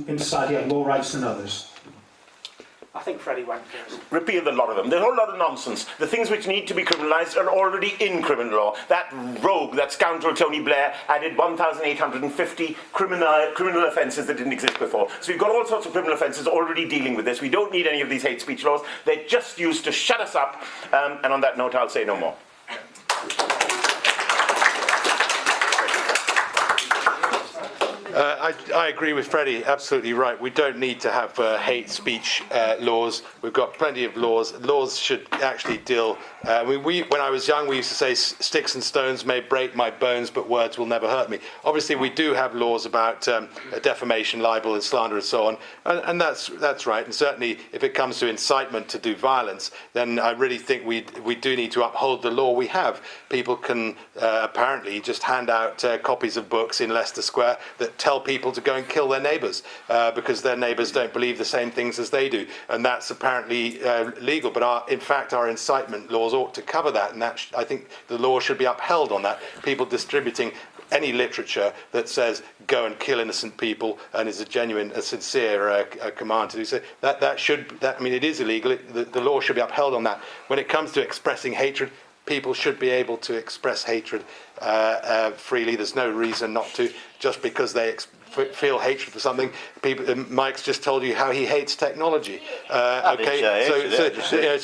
in society have more rights than others? I think Freddie went first. Repeal a lot of them. There's a whole lot of nonsense. The things which need to be criminalised are already in criminal law. That rogue, that scoundrel Tony Blair added 1,850 criminal offences that didn't exist before. So we've got all sorts of criminal offences already dealing with this. We don't need any of these hate speech laws. They're just used to shut us up. And on that note, I'll say no more. I agree with Freddie, absolutely right. We don't need to have hate speech laws. We've got plenty of laws. Laws should actually deal... when I was young, we used to say, sticks and stones may break my bones, but words will never hurt me. Obviously, we do have laws about defamation, libel and slander and so on, and that's right. And certainly, if it comes to incitement to do violence, then I really think we do need to uphold the law we have. People can apparently just hand out copies of books in Leicester Square that tell people to go and kill their neighbours because their neighbours don't believe the same things as they do, and that's apparently legal. But in fact, our incitement laws ought to cover that, and I think the law should be upheld on that. People distributing any literature that says go and kill innocent people and is a sincere command to do so, I mean, it is illegal. The law should be upheld on that. When it comes to expressing hatred, people should be able to express hatred freely. There's no reason not to, just because they feel hatred for something. Mike's just told you how he hates technology. Okay, so there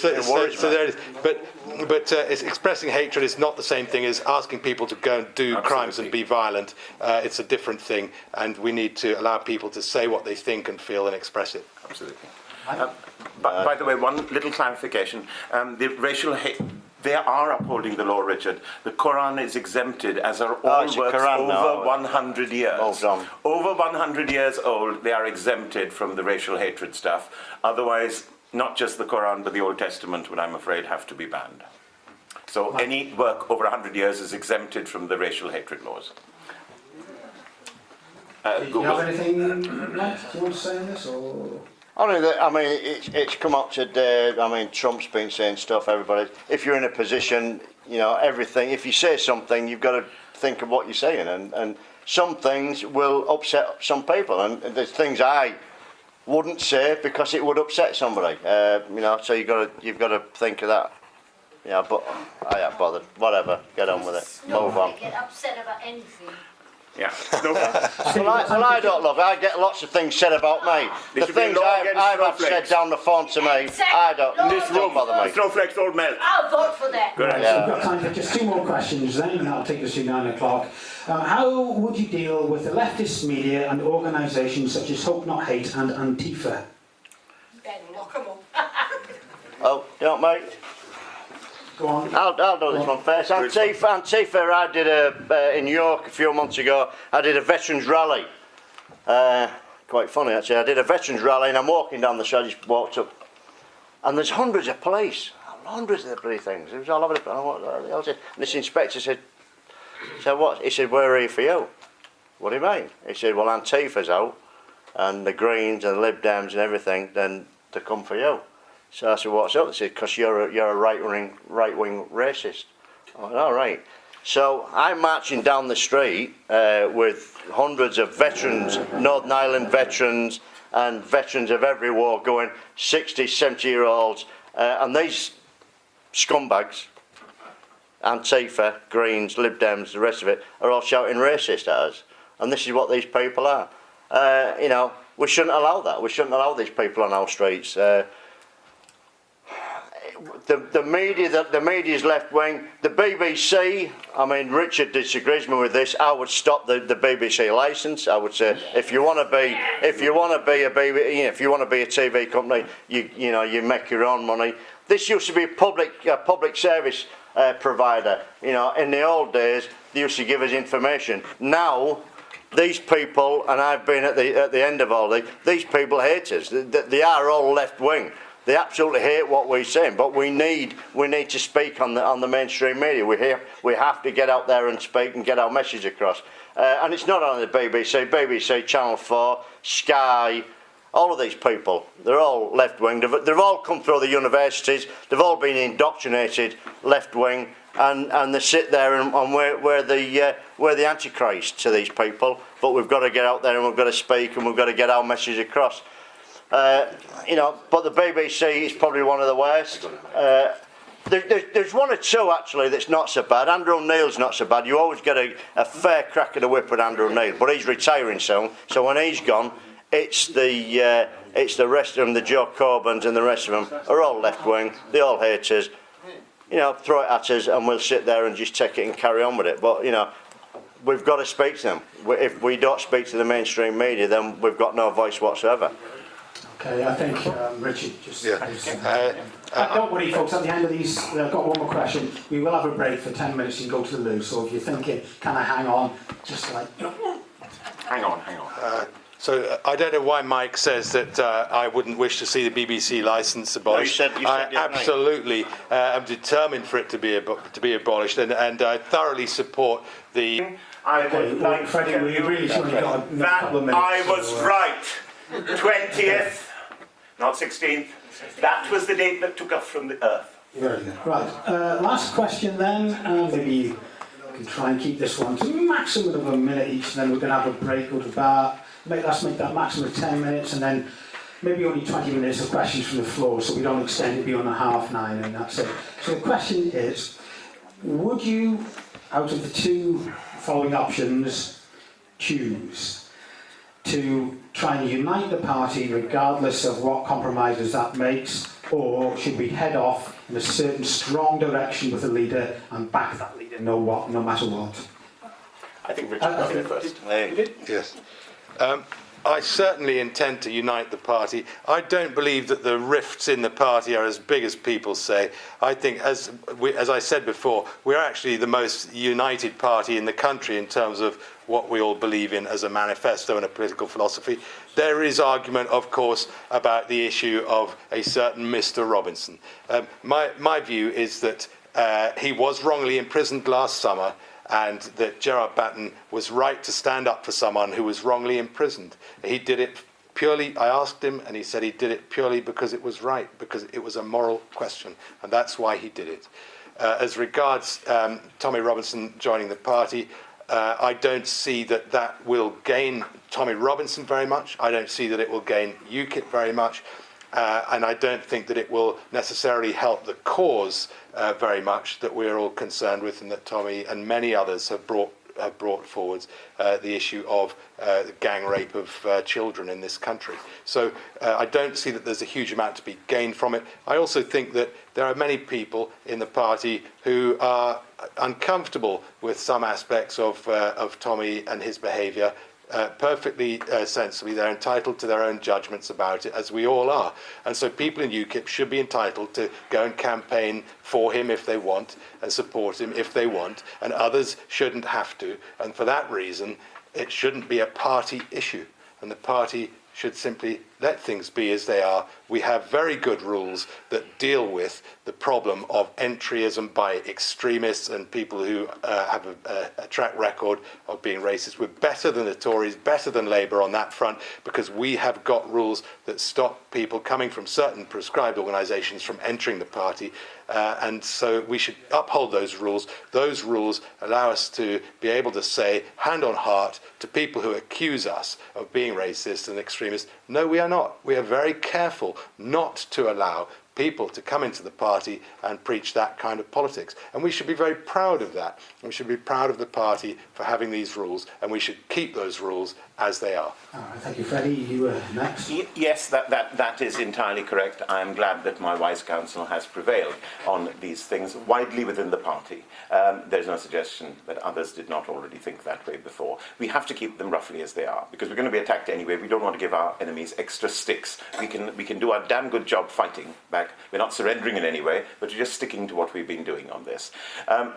it is. But It's expressing hatred is not the same thing as asking people to go and do crimes and be violent. It's a different thing, and we need to allow people to say what they think and feel and express it. Absolutely. By the way, one little clarification. The racial hate, they are upholding the law, Richard. The Quran is exempted, as are all works over 100 years. Over 100 years old, they are exempted from the racial hatred stuff. Otherwise, not just the Quran, but the Old Testament would, I'm afraid, have to be banned. So any work over 100 years is exempted from the racial hatred laws. Do you have anything left you want to say on this? Or? Only that, I mean, it's come up today. I mean, Trump's been saying stuff, everybody. If you're in a position, you know, everything, if you say something, you've got to think of what you're saying. And some things will upset some people. And there's things I wouldn't say because it would upset somebody. You know, so you've got to think of that. Yeah, but I ain't bothered. Whatever, get on with it. Move on. Get upset about anything. Yeah. Well, I don't love it. I get lots of things said about me. The things I've had said down the phone to me, I don't bother me. Snowflakes all melt. I'll vote for that. Good. Right, so we've got time for just 2 more questions then, and that'll take us to 9 o'clock. How would you deal with the leftist media and organisations such as Hope Not Hate and Antifa? Then lock them up. Oh, you know, mate? Go on. I'll do this one first. Antifa, I did in York a few months ago, I did a veterans rally. Quite funny actually, I did a veterans rally and I'm walking down the street, I just walked up and there's hundreds of police, hundreds of the bloody things. It was all over the place. And this inspector said, what? He said, where are you for you? What do you mean? He said, well, Antifa's out and the Greens and the Lib Dems and everything, then to come for you. So I said, what's up? They said, because you're a right-wing racist. I went, all right. So I'm marching down the street with hundreds of veterans, Northern Ireland veterans, and veterans of every war going, 60, 70-year-olds, and these scumbags, Antifa, Greens, Lib Dems, the rest of it, are all shouting racist at us. And this is what these people are. You know, we shouldn't allow that. We shouldn't allow these people on our streets. The media's left wing. The BBC. I mean, Richard disagrees with this. I would stop the BBC licence. I would say if you want to be a TV company, you make your own money. This used to be a public service provider. You know, in the old days, they used to give us information. Now, these people, and I've been at the end of all these people hate us. They are all left wing. They absolutely hate what we're saying, but we need to speak on the mainstream media. We have to get out there and speak and get our message across. And it's not only the BBC, Channel 4, Sky, all of these people. They're all left wing. They've all come through the universities. They've all been indoctrinated left wing, and they sit there and we're the antichrist to these people. But we've got to get out there and we've got to speak and we've got to get our message across. You know, but the BBC is probably one of the worst. There's one or two actually that's not so bad. Andrew Neil's not so bad. You always get a fair crack of the whip with Andrew Neil, but he's retiring soon. So when he's gone, it's the rest of them, the Joe Corbyns and the rest of them are all left wing. They all hate us. You know, throw it at us and we'll sit there and just take it and carry on with it. But you know, we've got to speak to them. If we don't speak to the mainstream media, then we've got no voice whatsoever. Okay, I think Richard just... don't worry, folks, at the end of these, I've got one more question. We will have a break for 10 minutes and go to the loo, so if you're thinking, can I hang on, just like... You know. Hang on. So I don't know why Mike says that I wouldn't wish to see the BBC licence abolished. No, you said absolutely am determined for it to be abolished, and I thoroughly support the... Freddie, we really should have got a couple of minutes. I was right. 20th, not 16th. That was the date that took us from the earth. Very good. Right. Last question then. Maybe you can try and keep this one to a maximum of a minute each, and then we're going to have a break, go to the bar. Let's make that maximum of 10 minutes, and then maybe only 20 minutes of questions from the floor, so we don't extend it beyond 9:30, and that's it. So the question is, would you, out of the 2 following options, choose to try and unite the party regardless of what compromises that makes, or should we head off in a certain strong direction with the leader and back that leader no matter what? I think Richard got it first. Yes. I certainly intend to unite the party. I don't believe that the rifts in the party are as big as people say. I think, as I said before, we're actually the most united party in the country in terms of what we all believe in as a manifesto and a political philosophy. There is argument, of course, about the issue of a certain Mr. Robinson. My view is that he was wrongly imprisoned last summer, and that Gerard Batten was right to stand up for someone who was wrongly imprisoned. He did it purely, I asked him, and he said he did it purely because it was right, because it was a moral question, and that's why he did it. As regards Tommy Robinson joining the party, I don't see that will gain Tommy Robinson very much. I don't see that it will gain UKIP very much. And I don't think that it will necessarily help the cause very much that we're all concerned with, and that Tommy and many others have brought forward the issue of the gang rape of children in this country. So I don't see that there's a huge amount to be gained from it. I also think that there are many people in the party who are uncomfortable with some aspects of Tommy and his behaviour. Perfectly sensibly, they're entitled to their own judgments about it, as we all are. And so people in UKIP should be entitled to go and campaign for him if they want, and support him if they want, and others shouldn't have to. And for that reason, it shouldn't be a party issue, and the party should simply let things be as they are. We have very good rules that deal with the problem of entryism by extremists and people who have a track record of being racist. We're better than the Tories, better than Labour on that front, because we have got rules that stop people coming from certain prescribed organisations from entering the party. And so we should uphold those rules. Those rules allow us to be able to say, hand on heart, to people who accuse us of being racist and extremist, no, we are not. We are very careful not to allow people to come into the party and preach that kind of politics. And we should be very proud of that. We should be proud of the party for having these rules, and we should keep those rules as they are. All right, thank you, Freddie. You were next. Yes, that is entirely correct. I'm glad that my wise counsel has prevailed on these things widely within the party. There's no suggestion that others did not already think that way before. We have to keep them roughly as they are, because we're going to be attacked anyway. We don't want to give our enemies extra sticks. We can do our damn good job fighting back. We're not surrendering in any way, but we're just sticking to what we've been doing on this.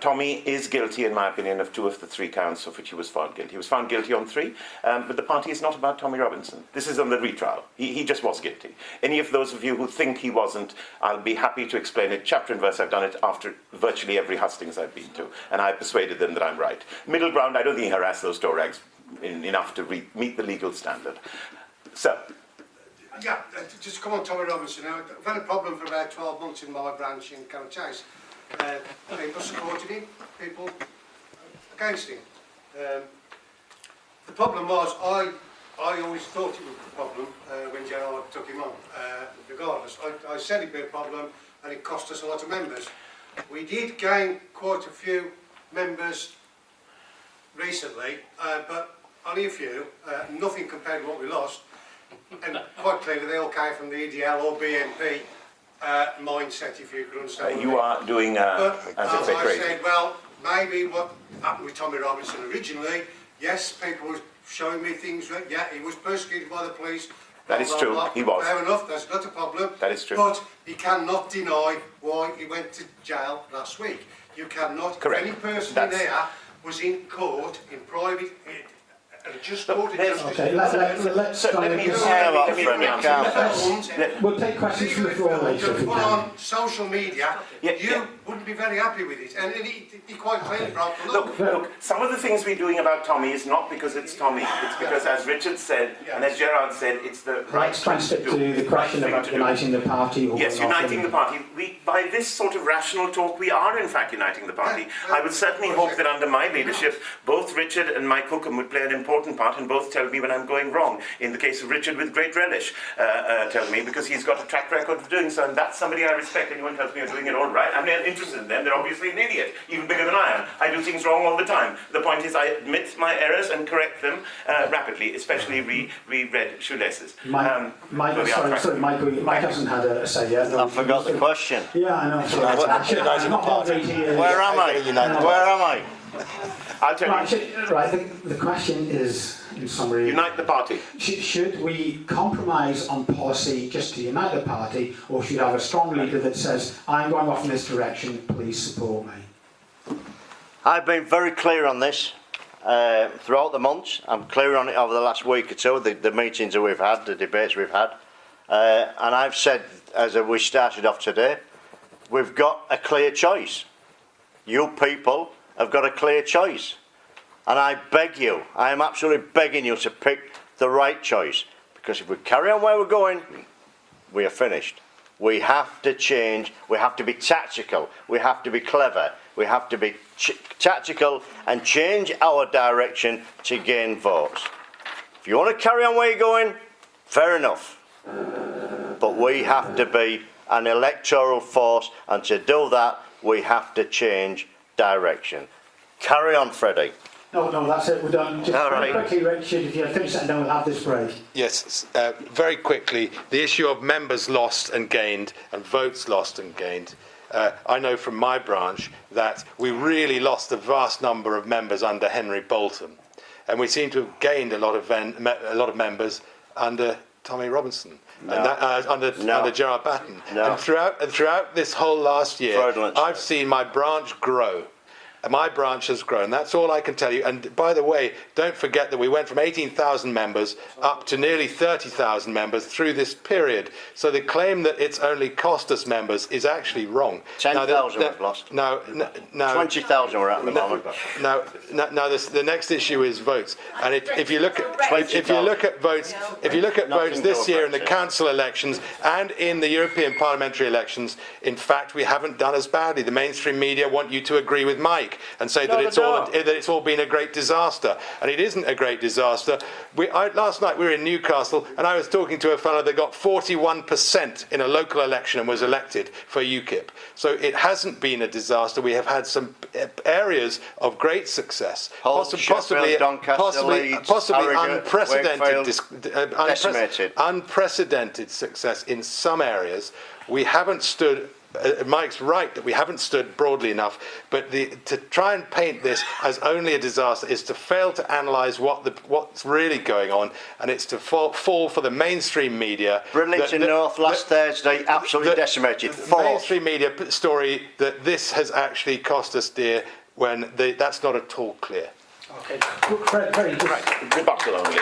Tommy is guilty, in my opinion, of 2 of the 3 counts of which he was found guilty. He was found guilty on 3, but the party is not about Tommy Robinson. This is on the retrial. He just was guilty. Any of those of you who think he wasn't, I'll be happy to explain it chapter and verse. I've done it after virtually every hustings I've been to, and I persuaded them that I'm right. Middle ground, I don't think he harassed those Torags enough to meet the legal standard. So, Yeah, just come on, Tommy Robinson. Now, I've had a problem for about 12 months in my branch in Cannock Chase. People supported him, people against him. The problem was, I always thought it was a problem when Gerard took him on, regardless. I said it'd be a problem, and it cost us a lot of members. We did gain quite a few members recently, but only a few, nothing compared to what we lost. And quite clearly they all came from the EDL or BNP mindset, if you could understand. you are doing as if they're crazy. I said, well, maybe what happened with Tommy Robinson originally, yes, people were showing me things, yeah, he was persecuted by the police. That is true, he was. Fair enough, that's not a problem. That is true. But he cannot deny why he went to jail last week. You cannot, correct. Any person in there was in court, in private, just court of justice. Okay, let's So let me We'll take questions from the floor later. To put on social media, you wouldn't be very happy with it, and he quite clearly broke the law. Look, some of the things we're doing about Tommy is not because it's Tommy, it's because, as Richard said, and as Gerard said, it's the right Let's try and stick to the question about uniting the party. Yes, uniting the party. By this sort of rational talk, we are in fact uniting the party. I would certainly hope that under my leadership, both Richard and Mike Hookem would play an important important part, and both tell me when I'm going wrong. In the case of Richard, with great relish, tell me, because he's got a track record of doing so, and that's somebody I respect. Anyone tells me I'm doing it all right, I'm not interested in them. They're obviously an idiot, even bigger than I am. I do things wrong all the time. The point is I admit my errors and correct them rapidly, especially re-read shoelaces. Mike, sorry, Mike hasn't had a say yet. I forgot the question. Yeah, I know. I'm not bothering here. Where am I? Where am I? I'll tell you. The question is, in summary, Unite the party. Should we compromise on policy just to unite the party, or should we have a strong leader that says, I'm going off in this direction, please support me? I've been very clear on this throughout the months. I'm clear on it over the last week or two, the meetings that we've had, the debates we've had. And I've said, as we started off today, we've got a clear choice. You people have got a clear choice. And I beg you, I am absolutely begging you to pick the right choice. Because if we carry on where we're going, we are finished. We have to change, we have to be tactical, we have to be clever, we have to be tactical and change our direction to gain votes. If you want to carry on where you're going, fair enough. But we have to be an electoral force, and to do that, we have to change direction. Carry on, Freddie. No, that's it. We're done. Just very quickly, Richard, if you finish that and then we'll have this break. Yes, very quickly, the issue of members lost and gained and votes lost and gained. I know from my branch that we really lost a vast number of members under Henry Bolton, and we seem to have gained a lot of members under Tommy Robinson. No. And under Gerard Batten. No. And throughout this whole last year, I've seen my branch grow. My branch has grown. That's all I can tell you. And by the way, don't forget that we went from 18,000 members up to nearly 30,000 members through this period. So the claim that it's only cost us members is actually wrong. 10,000 we've lost. No. 20,000 we're at the moment. Now, the next issue is votes. And if you look at votes this year in the council elections and in the European parliamentary elections, in fact, we haven't done as badly. The mainstream media want you to agree with Mike and say that it's all been a great disaster, and it isn't a great disaster. Last night we were in Newcastle, and I was talking to a fellow that got 41% in a local election and was elected for UKIP. So it hasn't been a disaster. We have had some areas of great success, possibly unprecedented success in some areas. We haven't stood. Mike's right that we haven't stood broadly enough, but to try and paint this as only a disaster is to fail to analyse what's really going on, and it's to fall for the mainstream media. Bridlington North last Thursday absolutely decimated. The mainstream media story that this has actually cost us dear, when that's not at all clear. Okay, very good. Rebuttal only.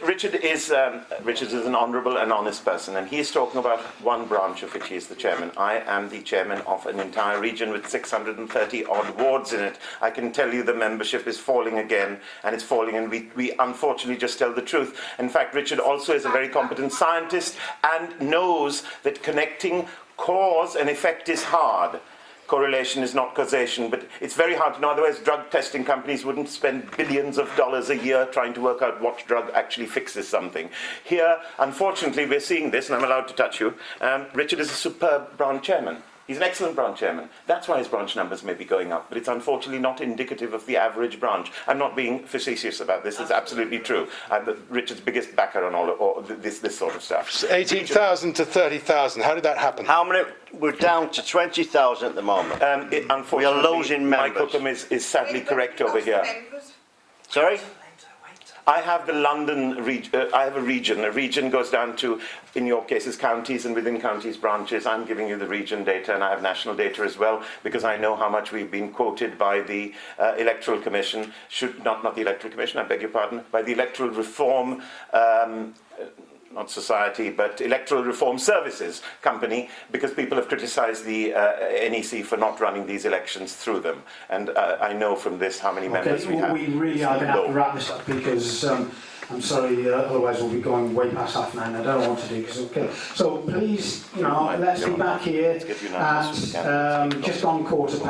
Richard is an honourable and honest person, and he is talking about one branch of which he is the chairman. I am the chairman of an entire region with 630 odd wards in it. I can tell you the membership is falling again, and it's falling, and we unfortunately just tell the truth. In fact, Richard also is a very competent scientist and knows that connecting cause and effect is hard. Correlation is not causation, but it's very hard to know. Otherwise, drug testing companies wouldn't spend billions of dollars a year trying to work out what drug actually fixes something. Here, unfortunately, we're seeing this, and I'm allowed to touch you. Richard is a superb branch chairman. He's an excellent branch chairman. That's why his branch numbers may be going up, but it's unfortunately not indicative of the average branch. I'm not being facetious about this. It's absolutely true. I'm Richard's biggest backer on all this sort of stuff. 18,000 to 30,000. How did that happen? How many? We're down to 20,000 at the moment. Unfortunately, we are losing members. Mike Hookem is sadly correct over here. Sorry? I have the London region. I have a region. A region goes down to, in your cases, counties, and within counties, branches. I'm giving you the region data, and I have national data as well, because I know how much we've been quoted by the Electoral Commission. Not the Electoral Commission, I beg your pardon, by the Electoral Reform. Not society, but Electoral Reform Services Company, because people have criticised the NEC for not running these elections through them. And I know from this how many members we have. We really are going to have to wrap this up, because I'm sorry, otherwise we'll be going way past 9:30. I don't want to do this. Okay. So please, let's be back here at just on 1:15.